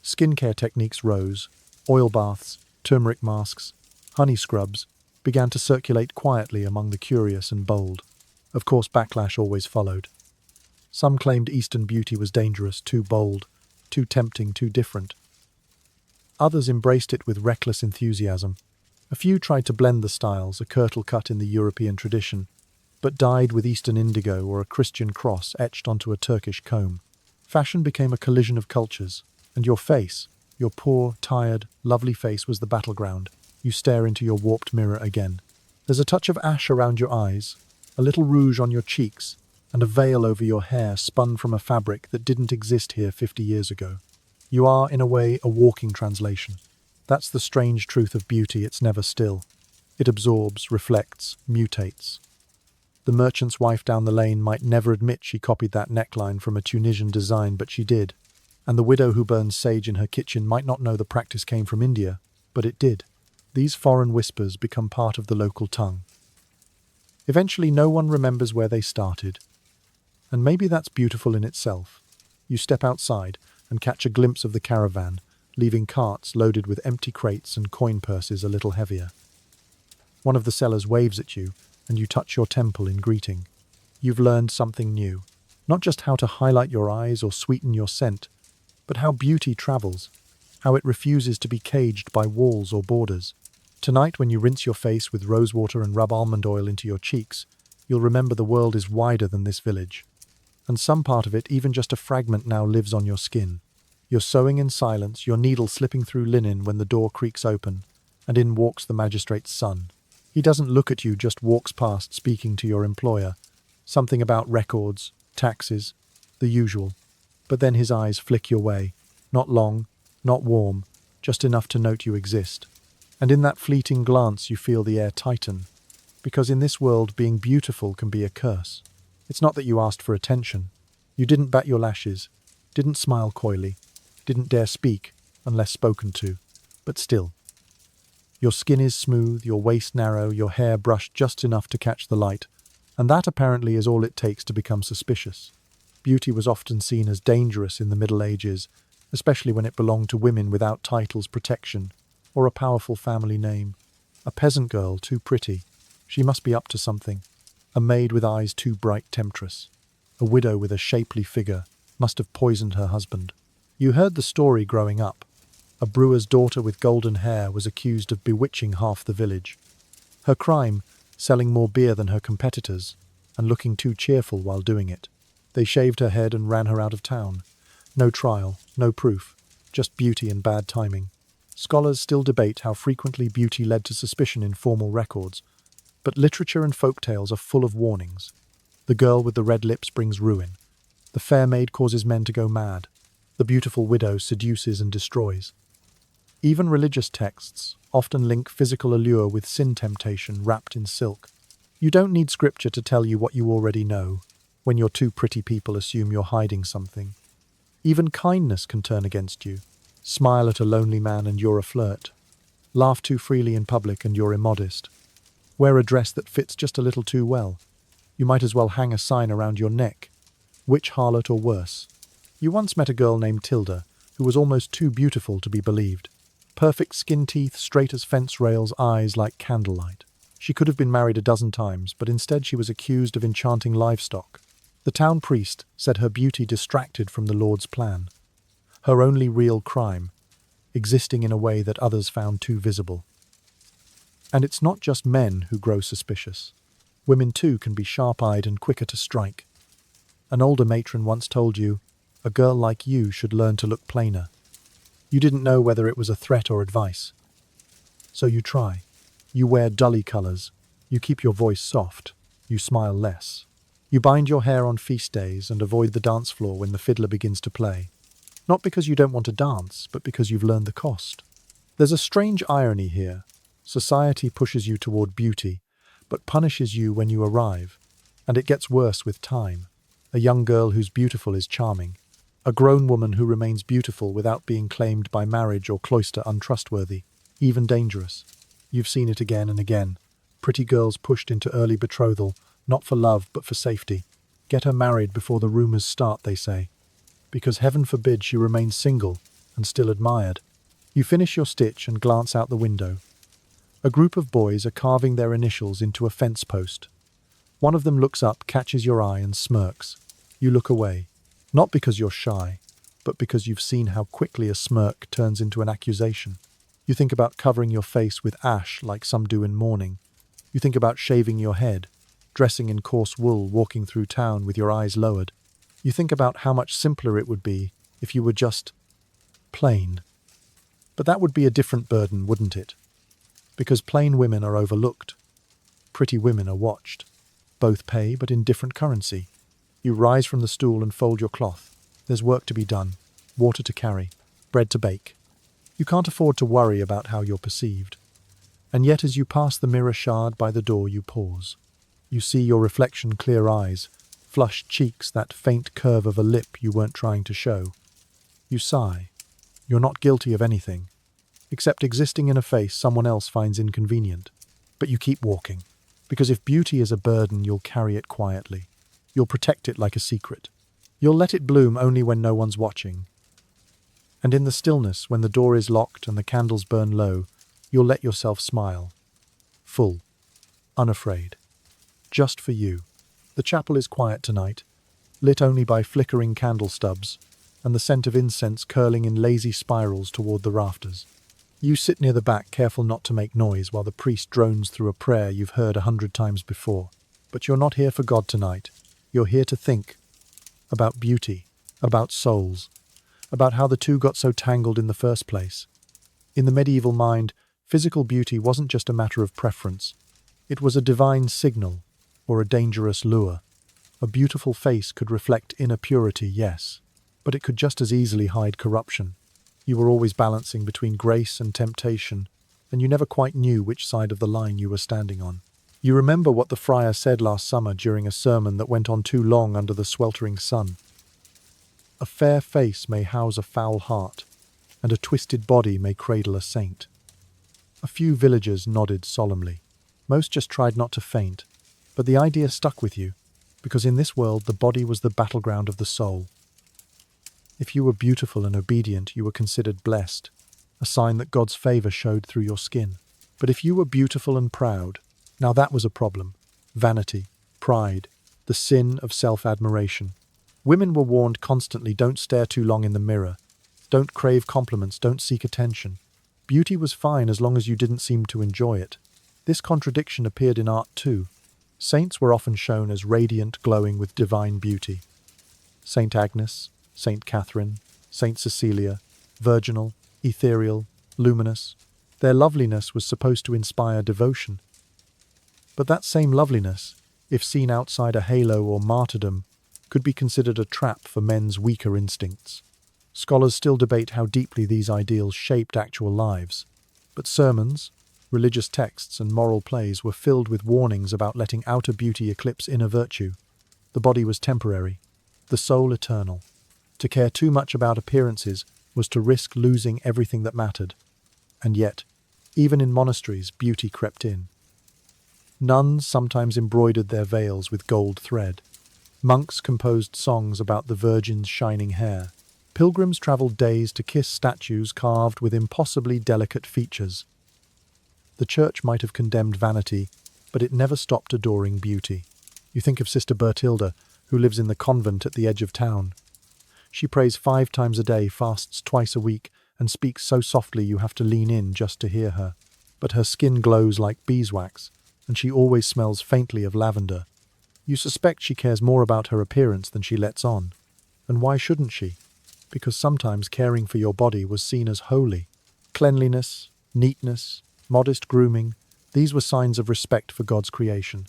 Skincare techniques rose. Oil baths, turmeric masks, honey scrubs began to circulate quietly among the curious and bold. Of course, backlash always followed. Some claimed Eastern beauty was dangerous, too bold, too tempting, too different. Others embraced it with reckless enthusiasm. A few tried to blend the styles, a kirtle cut in the European tradition, but dyed with Eastern indigo or a Christian cross etched onto a Turkish comb. Fashion became a collision of cultures, and your face, your poor, tired, lovely face, was the battleground. You stare into your warped mirror again. There's a touch of ash around your eyes, a little rouge on your cheeks, and a veil over your hair spun from a fabric that didn't exist here 50 years ago. You are, in a way, a walking translation. That's the strange truth of beauty, it's never still. It absorbs, reflects, mutates. The merchant's wife down the lane might never admit she copied that neckline from a Tunisian design, but she did. And the widow who burns sage in her kitchen might not know the practice came from India, but it did. These foreign whispers become part of the local tongue. Eventually, no one remembers where they started. And maybe that's beautiful in itself. You step outside and catch a glimpse of the caravan, leaving carts loaded with empty crates and coin purses a little heavier. One of the sellers waves at you, and you touch your temple in greeting. You've learned something new. Not just how to highlight your eyes or sweeten your scent, but how beauty travels, how it refuses to be caged by walls or borders. Tonight, when you rinse your face with rosewater and rub almond oil into your cheeks, you'll remember the world is wider than this village. And some part of it, even just a fragment, now lives on your skin. You're sewing in silence, your needle slipping through linen when the door creaks open, and in walks the magistrate's son. He doesn't look at you, just walks past, speaking to your employer. Something about records, taxes, the usual. But then his eyes flick your way. Not long, not warm, just enough to note you exist. And in that fleeting glance you feel the air tighten. Because in this world, being beautiful can be a curse. It's not that you asked for attention. You didn't bat your lashes, didn't smile coyly, didn't dare speak unless spoken to. But still. Your skin is smooth, your waist narrow, your hair brushed just enough to catch the light. And that apparently is all it takes to become suspicious. Beauty was often seen as dangerous in the Middle Ages, especially when it belonged to women without titles, protection, or a powerful family name. A peasant girl, too pretty. She must be up to something. A maid with eyes too bright, temptress. A widow with a shapely figure must have poisoned her husband. You heard the story growing up. A brewer's daughter with golden hair was accused of bewitching half the village. Her crime, selling more beer than her competitors, and looking too cheerful while doing it. They shaved her head and ran her out of town. No trial, no proof. just beauty and bad timing. Scholars still debate how frequently beauty led to suspicion in formal records, but literature and folk tales are full of warnings. The girl with the red lips brings ruin. The fair maid causes men to go mad. The beautiful widow seduces and destroys. Even religious texts often link physical allure with sin temptation wrapped in silk. You don't need scripture to tell you what you already know, when your two pretty people assume you're hiding something. Even kindness can turn against you. Smile at a lonely man and you're a flirt. Laugh too freely in public and you're immodest. Wear a dress that fits just a little too well. You might as well hang a sign around your neck. Witch, harlot, or worse. You once met a girl named Tilda, who was almost too beautiful to be believed. Perfect skin teeth, straight as fence rails, eyes like candlelight. She could have been married a dozen times, but instead she was accused of enchanting livestock. The town priest said her beauty distracted from the Lord's plan. Her only real crime, existing in a way that others found too visible. And it's not just men who grow suspicious. Women too can be sharp-eyed and quicker to strike. An older matron once told you, "A girl like you should learn to look plainer." You didn't know whether it was a threat or advice. So you try. You wear dully colours. You keep your voice soft. You smile less. You bind your hair on feast days and avoid the dance floor when the fiddler begins to play. Not because you don't want to dance, but because you've learned the cost. There's a strange irony here. Society pushes you toward beauty, but punishes you when you arrive. And it gets worse with time. A young girl who's beautiful is charming. A grown woman who remains beautiful without being claimed by marriage or cloister untrustworthy, even dangerous. You've seen it again and again. Pretty girls pushed into early betrothal, not for love but for safety. Get her married before the rumors start, they say. Because heaven forbid she remains single and still admired. You finish your stitch and glance out the window. A group of boys are carving their initials into a fence post. One of them looks up, catches your eye and smirks. You look away. Not because you're shy, but because you've seen how quickly a smirk turns into an accusation. You think about covering your face with ash like some do in mourning. You think about shaving your head, dressing in coarse wool, walking through town with your eyes lowered. You think about how much simpler it would be if you were just plain. But that would be a different burden, wouldn't it? Because plain women are overlooked. Pretty women are watched. Both pay, but in different currency. You rise from the stool and fold your cloth. There's work to be done, water to carry, bread to bake. You can't afford to worry about how you're perceived. And yet as you pass the mirror shard by the door, you pause. You see your reflection, clear eyes, flushed cheeks, that faint curve of a lip you weren't trying to show. You sigh. You're not guilty of anything, except existing in a face someone else finds inconvenient. But you keep walking, because if beauty is a burden, you'll carry it quietly. You'll protect it like a secret. You'll let it bloom only when no one's watching. And in the stillness, when the door is locked and the candles burn low, you'll let yourself smile. Full. Unafraid. Just for you. The chapel is quiet tonight, lit only by flickering candle stubs, and the scent of incense curling in lazy spirals toward the rafters. You sit near the back, careful not to make noise, while the priest drones through a prayer you've heard 100 times before. But you're not here for God tonight. You're here to think about beauty, about souls, about how the two got so tangled in the first place. In the medieval mind, physical beauty wasn't just a matter of preference. It was a divine signal or a dangerous lure. A beautiful face could reflect inner purity, yes, but it could just as easily hide corruption. You were always balancing between grace and temptation, and you never quite knew which side of the line you were standing on. You remember what the friar said last summer during a sermon that went on too long under the sweltering sun. A fair face may house a foul heart, and a twisted body may cradle a saint. A few villagers nodded solemnly. Most just tried not to faint, but the idea stuck with you, because in this world the body was the battleground of the soul. If you were beautiful and obedient, you were considered blessed, a sign that God's favor showed through your skin. But if you were beautiful and proud, now that was a problem. Vanity, pride, the sin of self-admiration. Women were warned constantly, don't stare too long in the mirror, don't crave compliments, don't seek attention. Beauty was fine as long as you didn't seem to enjoy it. This contradiction appeared in art too. Saints were often shown as radiant, glowing with divine beauty. Saint Agnes, Saint Catherine, Saint Cecilia, virginal, ethereal, luminous. Their loveliness was supposed to inspire devotion. But that same loveliness, if seen outside a halo or martyrdom, could be considered a trap for men's weaker instincts. Scholars still debate how deeply these ideals shaped actual lives, but sermons, religious texts, and moral plays were filled with warnings about letting outer beauty eclipse inner virtue. The body was temporary, the soul eternal. To care too much about appearances was to risk losing everything that mattered. And yet, even in monasteries, beauty crept in. Nuns sometimes embroidered their veils with gold thread. Monks composed songs about the Virgin's shining hair. Pilgrims travelled days to kiss statues carved with impossibly delicate features. The church might have condemned vanity, but it never stopped adoring beauty. You think of Sister Bertilda, who lives in the convent at the edge of town. She prays 5 times a day, fasts twice a week, and speaks so softly you have to lean in just to hear her. But her skin glows like beeswax, and she always smells faintly of lavender. You suspect she cares more about her appearance than she lets on. And why shouldn't she? Because sometimes caring for your body was seen as holy. Cleanliness, neatness, modest grooming, these were signs of respect for God's creation.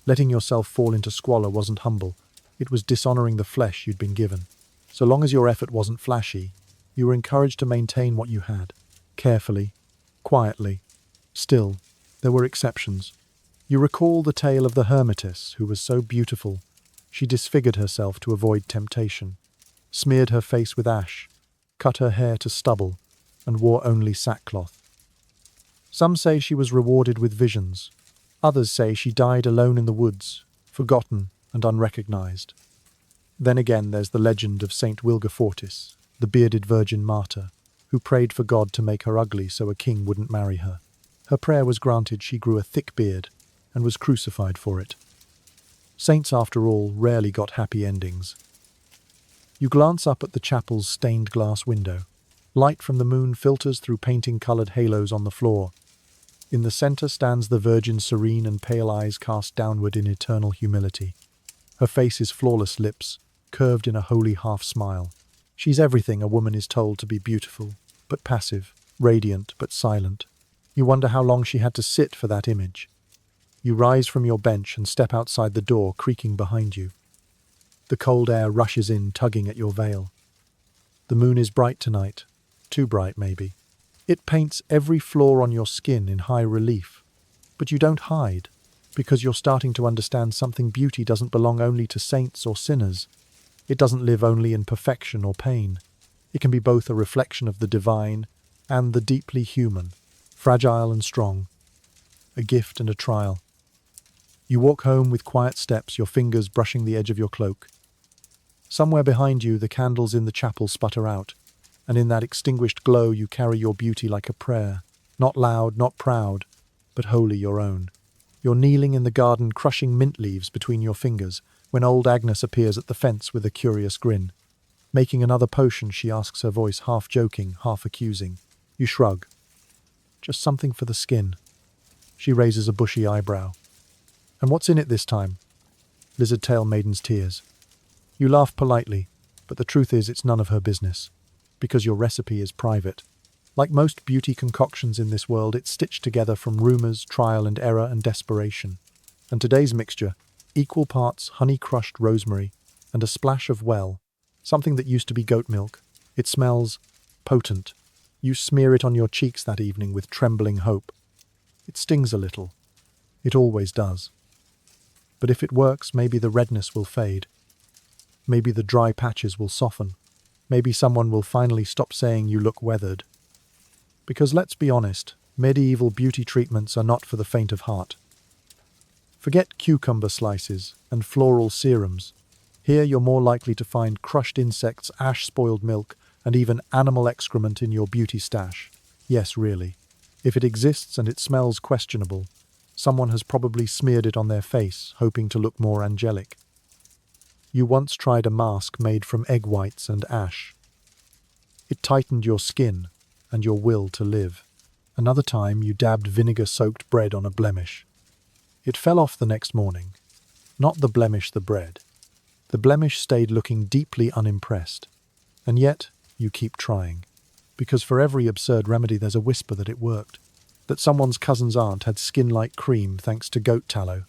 Letting yourself fall into squalor wasn't humble. It was dishonoring the flesh you'd been given. So long as your effort wasn't flashy, you were encouraged to maintain what you had. Carefully, quietly. Still, there were exceptions. You recall the tale of the hermitess who was so beautiful. She disfigured herself to avoid temptation, smeared her face with ash, cut her hair to stubble, and wore only sackcloth. Some say she was rewarded with visions. Others say she died alone in the woods, forgotten and unrecognized. Then again there's the legend of Saint Wilgefortis, the bearded virgin martyr, who prayed for God to make her ugly so a king wouldn't marry her. Her prayer was granted. She grew a thick beard and was crucified for it. Saints, after all, rarely got happy endings. You glance up at the chapel's stained glass window. Light from the moon filters through painting-coloured halos on the floor. In the centre stands the Virgin, serene and pale eyes cast downward in eternal humility. Her face is flawless lips, curved in a holy half-smile. She's everything a woman is told to be: beautiful, but passive, radiant, but silent. You wonder how long she had to sit for that image. You rise from your bench and step outside the door, creaking behind you. The cold air rushes in, tugging at your veil. The moon is bright tonight, too bright maybe. It paints every flaw on your skin in high relief. But you don't hide, because you're starting to understand something: beauty doesn't belong only to saints or sinners. It doesn't live only in perfection or pain. It can be both a reflection of the divine and the deeply human, fragile and strong, a gift and a trial. You walk home with quiet steps, your fingers brushing the edge of your cloak. Somewhere behind you, the candles in the chapel sputter out, and in that extinguished glow you carry your beauty like a prayer, not loud, not proud, but wholly your own. You're kneeling in the garden, crushing mint leaves between your fingers, when old Agnes appears at the fence with a curious grin. Making another potion, she asks, her voice half joking, half accusing. You shrug. Just something for the skin. She raises a bushy eyebrow. And what's in it this time? Lizard tail maiden's tears. You laugh politely, but the truth is it's none of her business, because your recipe is private. Like most beauty concoctions in this world, it's stitched together from rumors, trial and error, and desperation. And today's mixture, equal parts honey-crushed rosemary and a splash of something that used to be goat milk. It smells potent. You smear it on your cheeks that evening with trembling hope. It stings a little. It always does. But if it works, maybe the redness will fade. Maybe the dry patches will soften. Maybe someone will finally stop saying you look weathered. Because let's be honest, medieval beauty treatments are not for the faint of heart. Forget cucumber slices and floral serums. Here you're more likely to find crushed insects, ash-spoiled milk, and even animal excrement in your beauty stash. Yes, really. If it exists and it smells questionable, someone has probably smeared it on their face, hoping to look more angelic. You once tried a mask made from egg whites and ash. It tightened your skin and your will to live. Another time you dabbed vinegar-soaked bread on a blemish. It fell off the next morning. Not the blemish, the bread. The blemish stayed looking deeply unimpressed. And yet, you keep trying. because for every absurd remedy there's a whisper that it worked. That someone's cousin's aunt had skin like cream thanks to goat tallow.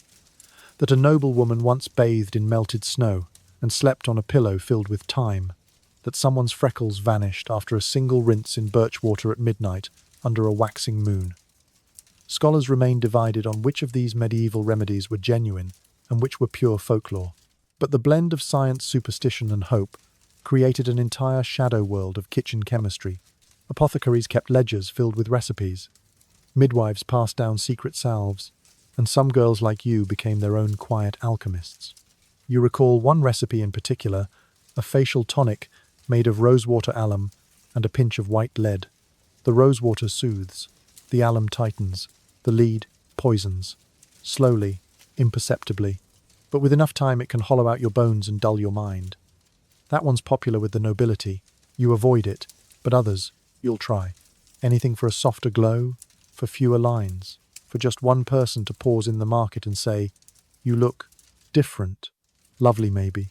That a noblewoman once bathed in melted snow and slept on a pillow filled with thyme. That someone's freckles vanished after a single rinse in birch water at midnight under a waxing moon. Scholars remain divided on which of these medieval remedies were genuine and which were pure folklore. But the blend of science, superstition and hope created an entire shadow world of kitchen chemistry. Apothecaries kept ledgers filled with recipes. Midwives passed down secret salves, and some girls like you became their own quiet alchemists. You recall one recipe in particular, a facial tonic made of rosewater alum and a pinch of white lead. The rosewater soothes, the alum tightens, the lead poisons. Slowly, imperceptibly, but with enough time it can hollow out your bones and dull your mind. That one's popular with the nobility. You avoid it, but others, you'll try. Anything for a softer glow, for fewer lines, for just one person to pause in the market and say, "You look different, lovely maybe."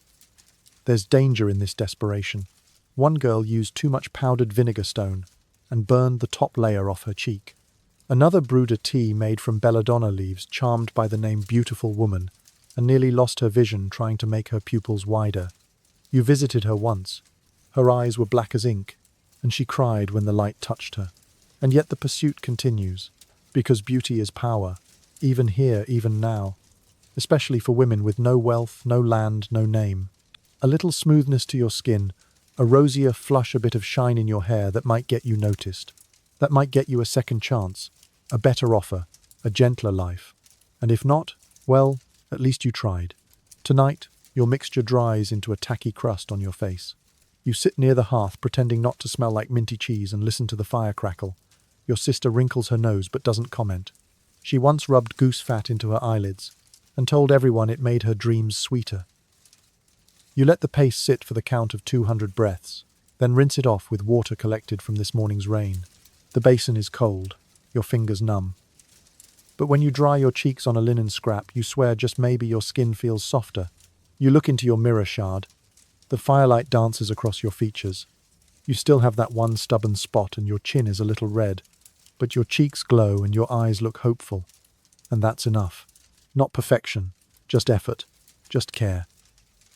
There's danger in this desperation. One girl used too much powdered vinegar stone and burned the top layer off her cheek. Another brewed a tea made from belladonna leaves, charmed by the name Beautiful Woman, and nearly lost her vision trying to make her pupils wider. You visited her once. Her eyes were black as ink, and she cried when the light touched her. And yet the pursuit continues, because beauty is power, even here, even now, especially for women with no wealth, no land, no name. A little smoothness to your skin, a rosier flush, a bit of shine in your hair that might get you noticed, that might get you a second chance, a better offer, a gentler life. And if not, well, at least you tried. Tonight, your mixture dries into a tacky crust on your face. You sit near the hearth, pretending not to smell like minty cheese, and listen to the fire crackle. Your sister wrinkles her nose but doesn't comment. She once rubbed goose fat into her eyelids and told everyone it made her dreams sweeter. You let the paste sit for the count of 200 breaths, then rinse it off with water collected from this morning's rain. The basin is cold, your fingers numb. But when you dry your cheeks on a linen scrap, you swear just maybe your skin feels softer. You look into your mirror shard. The firelight dances across your features. You still have that one stubborn spot and your chin is a little red, but your cheeks glow and your eyes look hopeful. And that's enough. Not perfection, just effort, just care.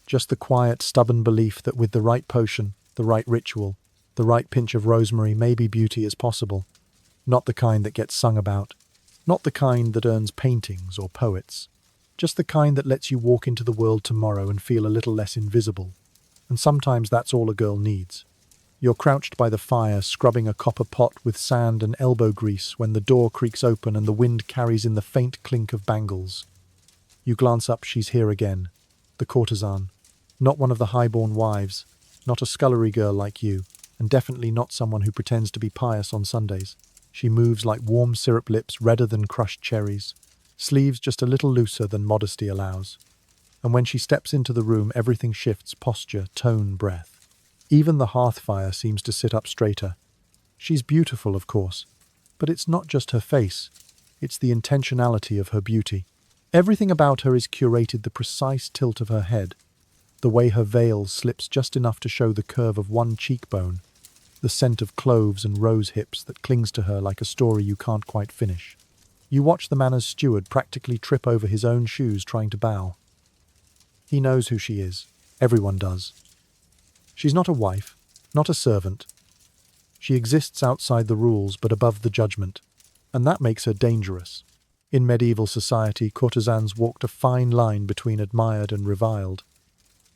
Just the quiet, stubborn belief that with the right potion, the right ritual, the right pinch of rosemary, maybe beauty is possible. Not the kind that gets sung about. Not the kind that earns paintings or poets. Just the kind that lets you walk into the world tomorrow and feel a little less invisible. And sometimes that's all a girl needs. You're crouched by the fire, scrubbing a copper pot with sand and elbow grease when the door creaks open and the wind carries in the faint clink of bangles. You glance up, she's here again. The courtesan. Not one of the high-born wives. Not a scullery girl like you. And definitely not someone who pretends to be pious on Sundays. She moves like warm syrup lips, redder than crushed cherries. Sleeves just a little looser than modesty allows. And when she steps into the room, everything shifts: posture, tone, breath. Even the hearth fire seems to sit up straighter. She's beautiful, of course, but it's not just her face. It's the intentionality of her beauty. Everything about her is curated, the precise tilt of her head, the way her veil slips just enough to show the curve of one cheekbone, the scent of cloves and rose hips that clings to her like a story you can't quite finish. You watch the manor's steward practically trip over his own shoes trying to bow. He knows who she is. Everyone does. She's not a wife, not a servant. She exists outside the rules but above the judgment, and that makes her dangerous. In medieval society, courtesans walked a fine line between admired and reviled.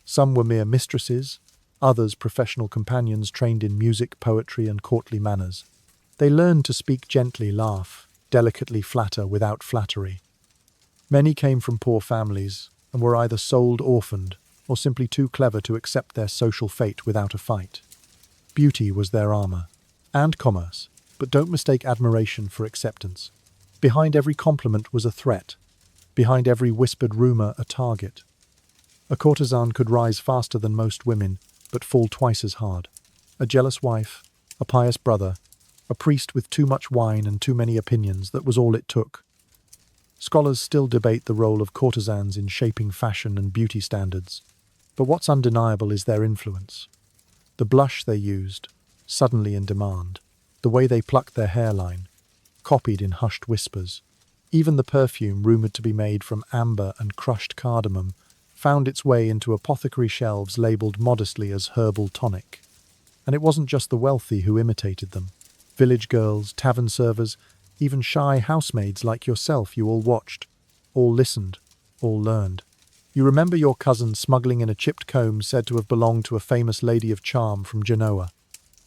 Some were mere mistresses, others professional companions trained in music, poetry, and courtly manners. They learned to speak gently, laugh, delicately flatter without flattery. Many came from poor families and were either sold, orphaned, or simply too clever to accept their social fate without a fight. Beauty was their armor, and commerce, but don't mistake admiration for acceptance. Behind every compliment was a threat, behind every whispered rumor a target. A courtesan could rise faster than most women, but fall twice as hard. A jealous wife, a pious brother, a priest with too much wine and too many opinions, that was all it took. Scholars still debate the role of courtesans in shaping fashion and beauty standards. But what's undeniable is their influence. The blush they used, suddenly in demand. The way they plucked their hairline, copied in hushed whispers. Even the perfume, rumoured to be made from amber and crushed cardamom, found its way into apothecary shelves labelled modestly as herbal tonic. And it wasn't just the wealthy who imitated them. Village girls, tavern servers, even shy housemaids like yourself, you all watched, all listened, all learned. You remember your cousin smuggling in a chipped comb said to have belonged to a famous lady of charm from Genoa.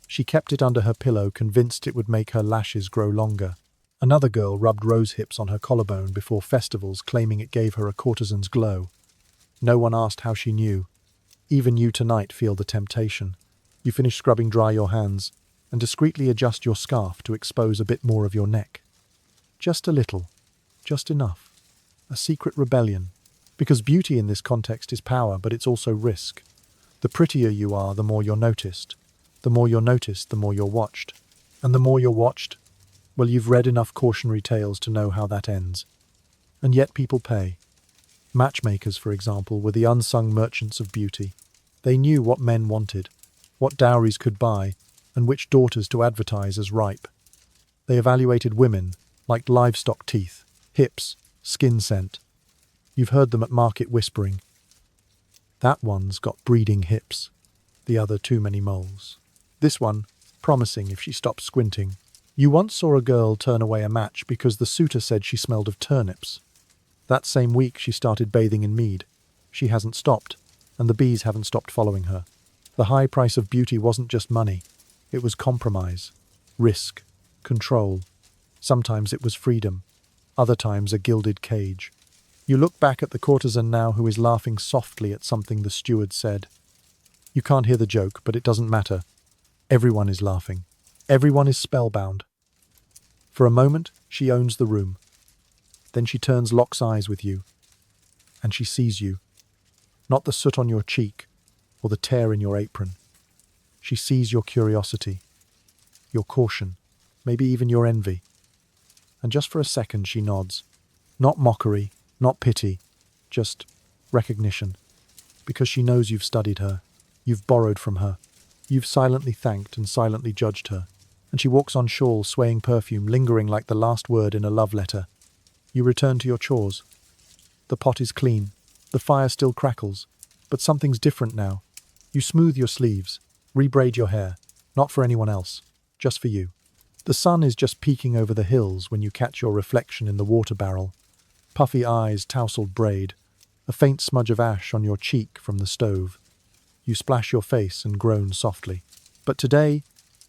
She kept it under her pillow, convinced it would make her lashes grow longer. Another girl rubbed rose hips on her collarbone before festivals, claiming it gave her a courtesan's glow. No one asked how she knew. Even you tonight feel the temptation. You finish scrubbing dry your hands and discreetly adjust your scarf to expose a bit more of your neck. Just a little, just enough. A secret rebellion. Because beauty in this context is power, but it's also risk. The prettier you are, the more you're noticed. The more you're noticed, the more you're watched. And the more you're watched, well, you've read enough cautionary tales to know how that ends. And yet people pay. Matchmakers, for example, were the unsung merchants of beauty. They knew what men wanted, what dowries could buy, and which daughters to advertise as ripe. They evaluated women like livestock teeth, hips, skin scent. You've heard them at market whispering. That one's got breeding hips, the other too many moles. This one, promising if she stops squinting. You once saw a girl turn away a match because the suitor said she smelled of turnips. That same week she started bathing in mead. She hasn't stopped, and the bees haven't stopped following her. The high price of beauty wasn't just money. It was compromise, risk, control. Sometimes it was freedom, other times a gilded cage. You look back at the courtesan now who is laughing softly at something the steward said. You can't hear the joke, but it doesn't matter. Everyone is laughing. Everyone is spellbound. For a moment, she owns the room. Then she locks eyes with you, and she sees you. Not the soot on your cheek, or the tear in your apron. She sees your curiosity, your caution, maybe even your envy. And just for a second she nods. Not mockery, not pity, just recognition. Because she knows you've studied her, you've borrowed from her, you've silently thanked and silently judged her. And she walks on shawl, swaying perfume, lingering like the last word in a love letter. You return to your chores. The pot is clean, the fire still crackles, but something's different now. You smooth your sleeves, rebraid your hair, not for anyone else, just for you. The sun is just peeking over the hills when you catch your reflection in the water barrel. Puffy eyes, tousled braid, a faint smudge of ash on your cheek from the stove. You splash your face and groan softly. But today,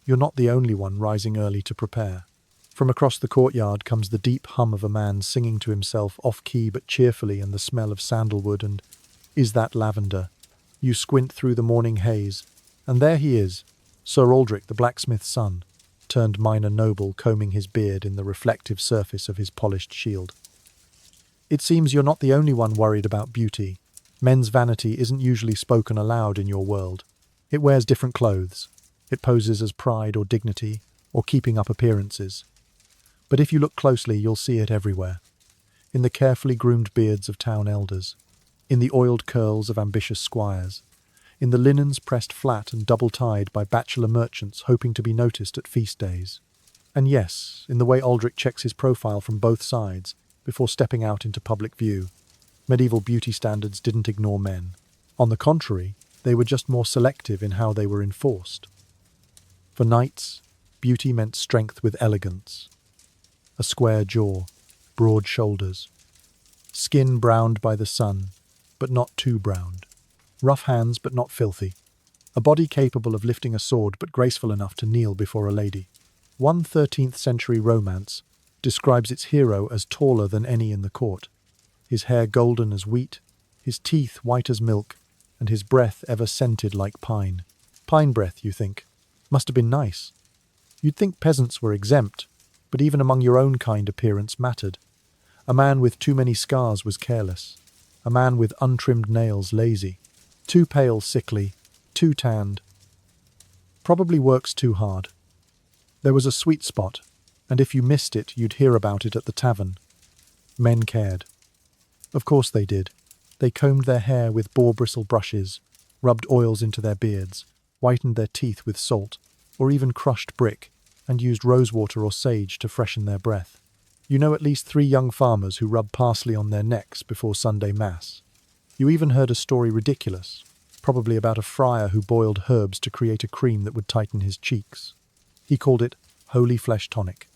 you're not the only one rising early to prepare. From across the courtyard comes the deep hum of a man singing to himself off-key but cheerfully, and the smell of sandalwood and is that lavender. You squint through the morning haze, and there he is, Sir Aldrich, the blacksmith's son, turned minor noble, combing his beard in the reflective surface of his polished shield. It seems you're not the only one worried about beauty. Men's vanity isn't usually spoken aloud in your world. It wears different clothes. It poses as pride or dignity, or keeping up appearances. But if you look closely, you'll see it everywhere. In the carefully groomed beards of town elders, in the oiled curls of ambitious squires, in the linens pressed flat and double-tied by bachelor merchants hoping to be noticed at feast days. And yes, in the way Aldrich checks his profile from both sides before stepping out into public view. Medieval beauty standards didn't ignore men. On the contrary, they were just more selective in how they were enforced. For knights, beauty meant strength with elegance. A square jaw, broad shoulders, skin browned by the sun, but not too browned, rough hands but not filthy, a body capable of lifting a sword but graceful enough to kneel before a lady. One 13th century romance describes its hero as taller than any in the court, his hair golden as wheat, his teeth white as milk, and his breath ever scented like pine. Pine breath, you think. Must have been nice. You'd think peasants were exempt, but even among your own kind appearance mattered. A man with too many scars was careless. A man with untrimmed nails lazy. Too pale sickly. Too tanned. Probably works too hard. There was a sweet spot, and if you missed it, you'd hear about it at the tavern. Men cared. Of course they did. They combed their hair with boar bristle brushes, rubbed oils into their beards, whitened their teeth with salt, or even crushed brick, and used rosewater or sage to freshen their breath. You know at least 3 young farmers who rub parsley on their necks before Sunday Mass. You even heard a story ridiculous, probably about a friar who boiled herbs to create a cream that would tighten his cheeks. He called it holy flesh tonic.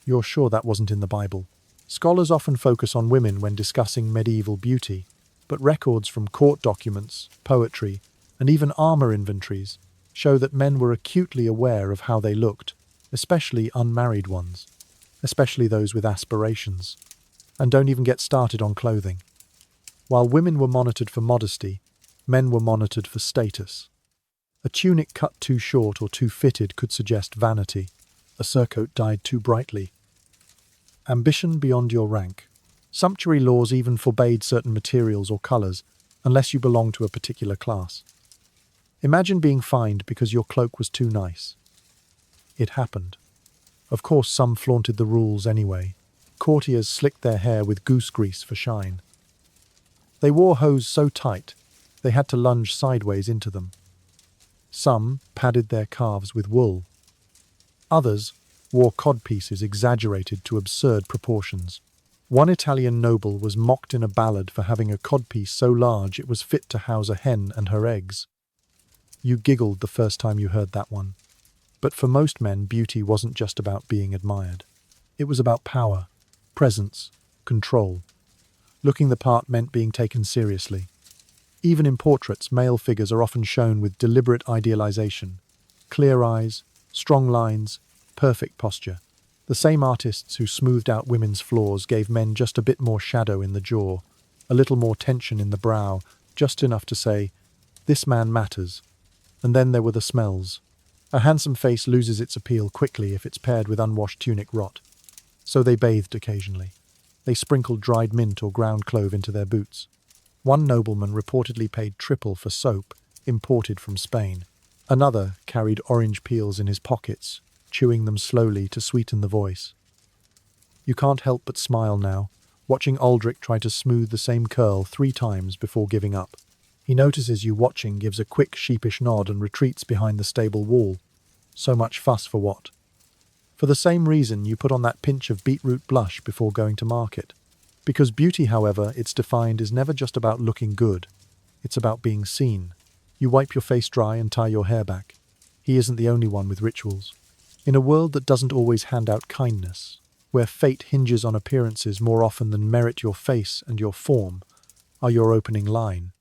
You're sure that wasn't in the Bible? Scholars often focus on women when discussing medieval beauty, but records from court documents, poetry, and even armor inventories show that men were acutely aware of how they looked, especially unmarried ones, especially those with aspirations. And don't even get started on clothing. While women were monitored for modesty, men were monitored for status. A tunic cut too short or too fitted could suggest vanity. A surcoat dyed too brightly. Ambition beyond your rank. Sumptuary laws even forbade certain materials or colours, unless you belonged to a particular class. Imagine being fined because your cloak was too nice. It happened. Of course, some flaunted the rules anyway. Courtiers slicked their hair with goose grease for shine. They wore hose so tight, they had to lunge sideways into them. Some padded their calves with wool. Others wore codpieces exaggerated to absurd proportions. One Italian noble was mocked in a ballad for having a codpiece so large it was fit to house a hen and her eggs. You giggled the first time you heard that one. But for most men, beauty wasn't just about being admired. It was about power, presence, control. Looking the part meant being taken seriously. Even in portraits, male figures are often shown with deliberate idealization. Clear eyes, strong lines, perfect posture. The same artists who smoothed out women's flaws gave men just a bit more shadow in the jaw, a little more tension in the brow, just enough to say, "This man matters." And then there were the smells. A handsome face loses its appeal quickly if it's paired with unwashed tunic rot. So they bathed occasionally. They sprinkled dried mint or ground clove into their boots. One nobleman reportedly paid triple for soap imported from Spain. Another carried orange peels in his pockets, chewing them slowly to sweeten the voice. You can't help but smile now, watching Aldrich try to smooth the same curl 3 times before giving up. He notices you watching, gives a quick sheepish nod and retreats behind the stable wall. So much fuss for what? For the same reason you put on that pinch of beetroot blush before going to market. Because beauty, however, it's defined, is never just about looking good. It's about being seen. You wipe your face dry and tie your hair back. He isn't the only one with rituals. In a world that doesn't always hand out kindness, where fate hinges on appearances more often than merit, your face and your form are your opening line.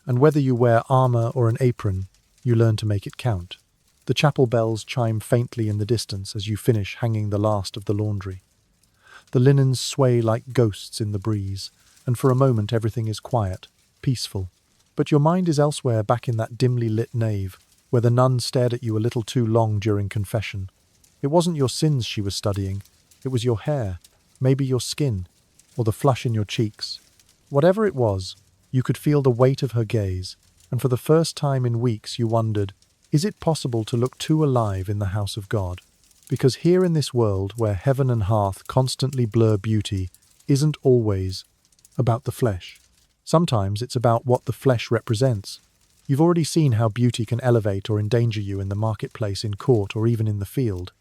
And whether you wear armor or an apron, you learn to make it count. The chapel bells chime faintly in the distance as you finish hanging the last of the laundry. The linens sway like ghosts in the breeze, and for a moment everything is quiet, peaceful. But your mind is elsewhere, back in that dimly lit nave, where the nun stared at you a little too long during confession. It wasn't your sins she was studying, it was your hair, maybe your skin, or the flush in your cheeks. Whatever it was, you could feel the weight of her gaze, and for the first time in weeks you wondered, is it possible to look too alive in the house of God? Because here in this world where heaven and hearth constantly blur, beauty isn't always about the flesh. Sometimes it's about what the flesh represents. You've already seen how beauty can elevate or endanger you in the marketplace, in court, or even in the field.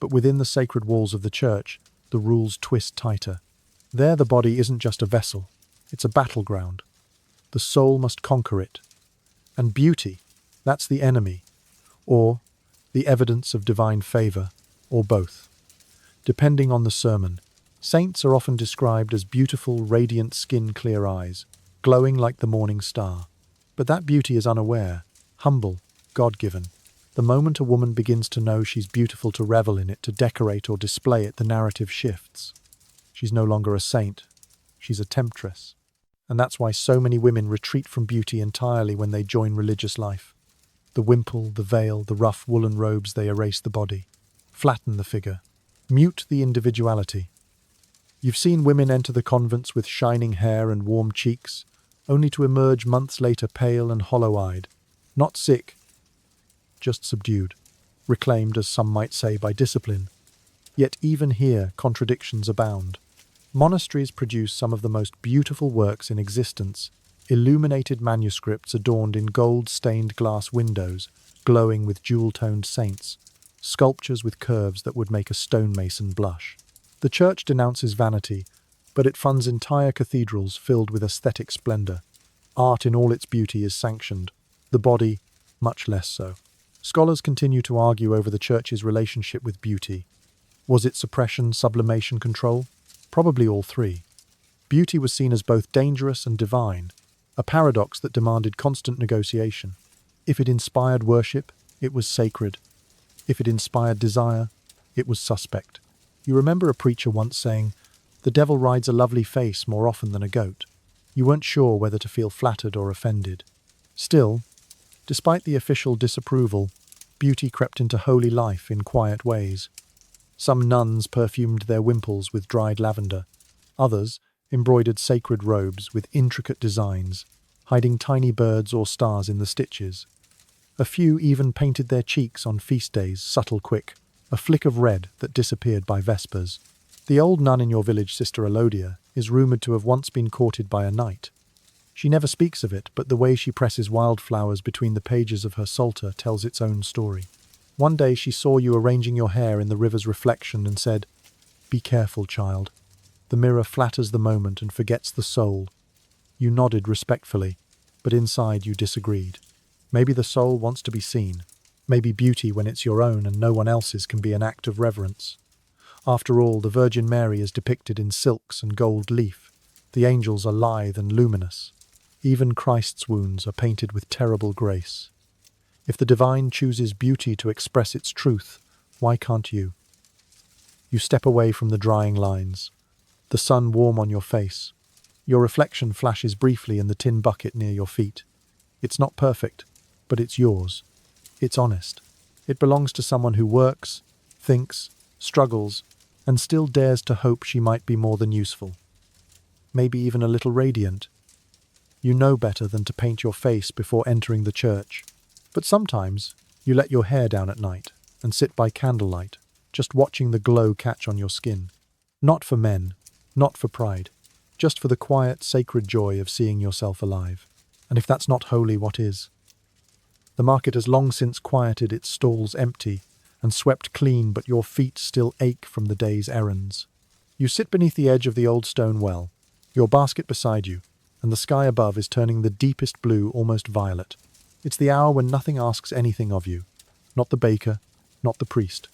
But within the sacred walls of the church, the rules twist tighter. There the body isn't just a vessel, it's a battleground. The soul must conquer it. And beauty, that's the enemy, or the evidence of divine favor, or both. Depending on the sermon, saints are often described as beautiful, radiant skin, clear eyes, glowing like the morning star. But that beauty is unaware, humble, God-given. The moment a woman begins to know she's beautiful, to revel in it, to decorate or display it, the narrative shifts. She's no longer a saint, she's a temptress. And that's why so many women retreat from beauty entirely when they join religious life. The wimple, the veil, the rough woolen robes, they erase the body, flatten the figure, mute the individuality. You've seen women enter the convents with shining hair and warm cheeks, only to emerge months later pale and hollow-eyed, not sick, just subdued, reclaimed, as some might say, by discipline. Yet even here, contradictions abound. Monasteries produce some of the most beautiful works in existence, illuminated manuscripts adorned in gold-stained glass windows, glowing with jewel-toned saints, sculptures with curves that would make a stonemason blush. The church denounces vanity, but it funds entire cathedrals filled with aesthetic splendor. Art in all its beauty is sanctioned, the body much less so. Scholars continue to argue over the church's relationship with beauty. Was it suppression, sublimation, control? Probably all three. Beauty was seen as both dangerous and divine, a paradox that demanded constant negotiation. If it inspired worship, it was sacred. If it inspired desire, it was suspect. You remember a preacher once saying, "The devil rides a lovely face more often than a goat." You weren't sure whether to feel flattered or offended. Still, despite the official disapproval, beauty crept into holy life in quiet ways. Some nuns perfumed their wimples with dried lavender. Others embroidered sacred robes with intricate designs, hiding tiny birds or stars in the stitches. A few even painted their cheeks on feast days, subtle, quick, a flick of red that disappeared by vespers. The old nun in your village, Sister Elodia, is rumoured to have once been courted by a knight. She never speaks of it, but the way she presses wildflowers between the pages of her psalter tells its own story. One day she saw you arranging your hair in the river's reflection and said, "Be careful, child. The mirror flatters the moment and forgets the soul." You nodded respectfully, but inside you disagreed. Maybe the soul wants to be seen. Maybe beauty, when it's your own and no one else's, can be an act of reverence. After all, the Virgin Mary is depicted in silks and gold leaf. The angels are lithe and luminous. Even Christ's wounds are painted with terrible grace. If the divine chooses beauty to express its truth, why can't you? You step away from the drying lines, the sun warm on your face. Your reflection flashes briefly in the tin bucket near your feet. It's not perfect, but it's yours. It's honest. It belongs to someone who works, thinks, struggles, and still dares to hope she might be more than useful. Maybe even a little radiant. You know better than to paint your face before entering the church. But sometimes you let your hair down at night and sit by candlelight, just watching the glow catch on your skin. Not for men, not for pride, just for the quiet, sacred joy of seeing yourself alive. And if that's not holy, what is? The market has long since quieted, its stalls empty and swept clean, but your feet still ache from the day's errands. You sit beneath the edge of the old stone well, your basket beside you, and the sky above is turning the deepest blue almost violet. It's the hour when nothing asks anything of you. Not the baker, not the priest,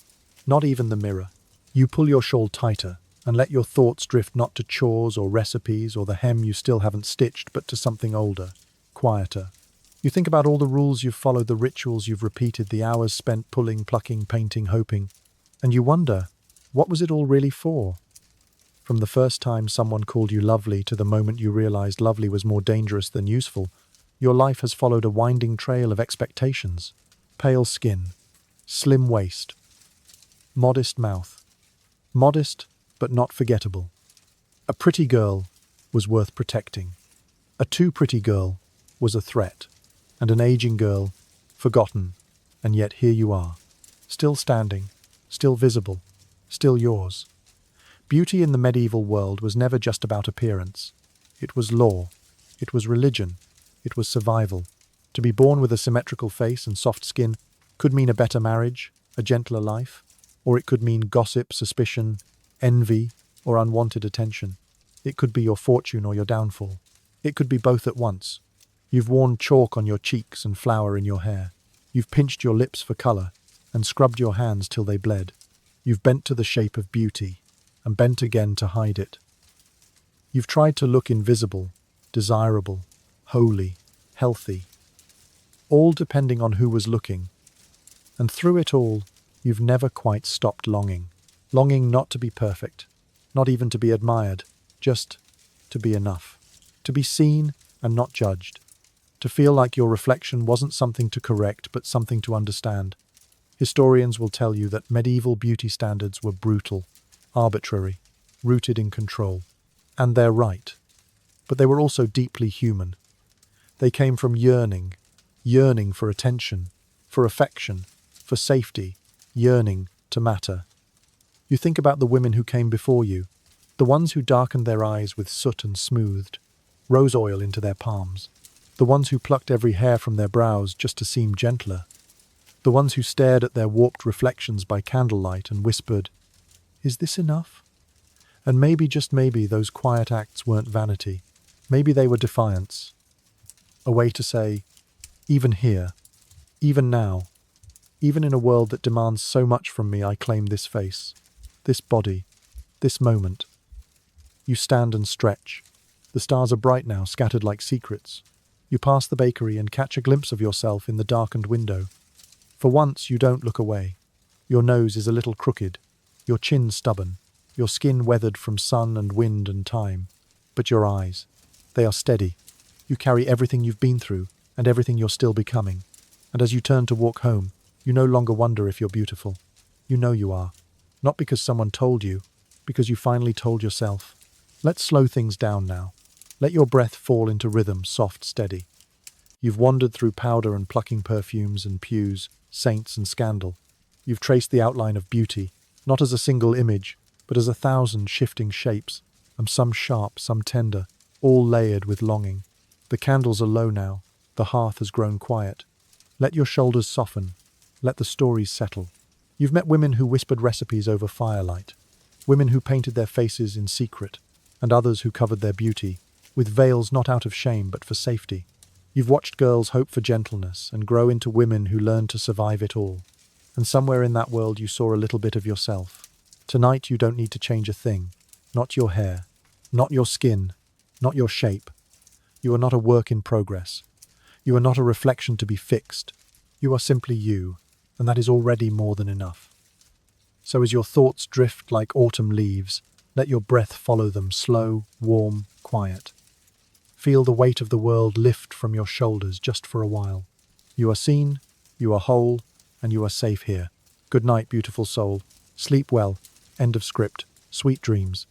not even the mirror. You pull your shawl tighter and let your thoughts drift not to chores or recipes or the hem you still haven't stitched, but to something older, quieter. You think about all the rules you've followed, the rituals you've repeated, the hours spent pulling, plucking, painting, hoping, and you wonder, what was it all really for? From the first time someone called you lovely to the moment you realized lovely was more dangerous than useful, your life has followed a winding trail of expectations. Pale skin, slim waist, modest mouth. Modest, but not forgettable. A pretty girl was worth protecting. A too pretty girl was a threat. And an aging girl, forgotten. And yet here you are, still standing, still visible, still yours. Beauty in the medieval world was never just about appearance. It was law. It was religion. It was survival. To be born with a symmetrical face and soft skin could mean a better marriage, a gentler life, or it could mean gossip, suspicion, envy, or unwanted attention. It could be your fortune or your downfall. It could be both at once. You've worn chalk on your cheeks and flour in your hair. You've pinched your lips for colour and scrubbed your hands till they bled. You've bent to the shape of beauty and bent again to hide it. You've tried to look invisible, desirable, holy, healthy, all depending on who was looking. And through it all, you've never quite stopped longing. Longing not to be perfect, not even to be admired, just to be enough. To be seen and not judged. To feel like your reflection wasn't something to correct, but something to understand. Historians will tell you that medieval beauty standards were brutal, arbitrary, rooted in control. And they're right. But they were also deeply human. They came from yearning for attention, for affection, for safety, yearning to matter. You think about the women who came before you, the ones who darkened their eyes with soot and smoothed rose oil into their palms, the ones who plucked every hair from their brows just to seem gentler. The ones who stared at their warped reflections by candlelight and whispered, "Is this enough?" And maybe, just maybe, those quiet acts weren't vanity. Maybe they were defiance. A way to say, even here, even now, even in a world that demands so much from me, I claim this face, this body, this moment. You stand and stretch. The stars are bright now, scattered like secrets. You pass the bakery and catch a glimpse of yourself in the darkened window. For once, you don't look away. Your nose is a little crooked, your chin stubborn, your skin weathered from sun and wind and time. But your eyes, they are steady. You carry everything you've been through and everything you're still becoming. And as you turn to walk home, you no longer wonder if you're beautiful. You know you are. Not because someone told you, because you finally told yourself. Let's slow things down now. Let your breath fall into rhythm, soft, steady. You've wandered through powder and plucking perfumes and pews, saints and scandal. You've traced the outline of beauty, not as a single image, but as 1,000 shifting shapes, and some sharp, some tender, all layered with longing. The candles are low now, the hearth has grown quiet. Let your shoulders soften, let the stories settle. You've met women who whispered recipes over firelight, women who painted their faces in secret, and others who covered their beauty, with veils not out of shame but for safety. You've watched girls hope for gentleness and grow into women who learn to survive it all. And somewhere in that world you saw a little bit of yourself. Tonight you don't need to change a thing. Not your hair, not your skin, not your shape. You are not a work in progress. You are not a reflection to be fixed. You are simply you, and that is already more than enough. So as your thoughts drift like autumn leaves, let your breath follow them, slow, warm, quiet. Feel the weight of the world lift from your shoulders just for a while. You are seen, you are whole, and you are safe here. Good night, beautiful soul. Sleep well. End of script. Sweet dreams.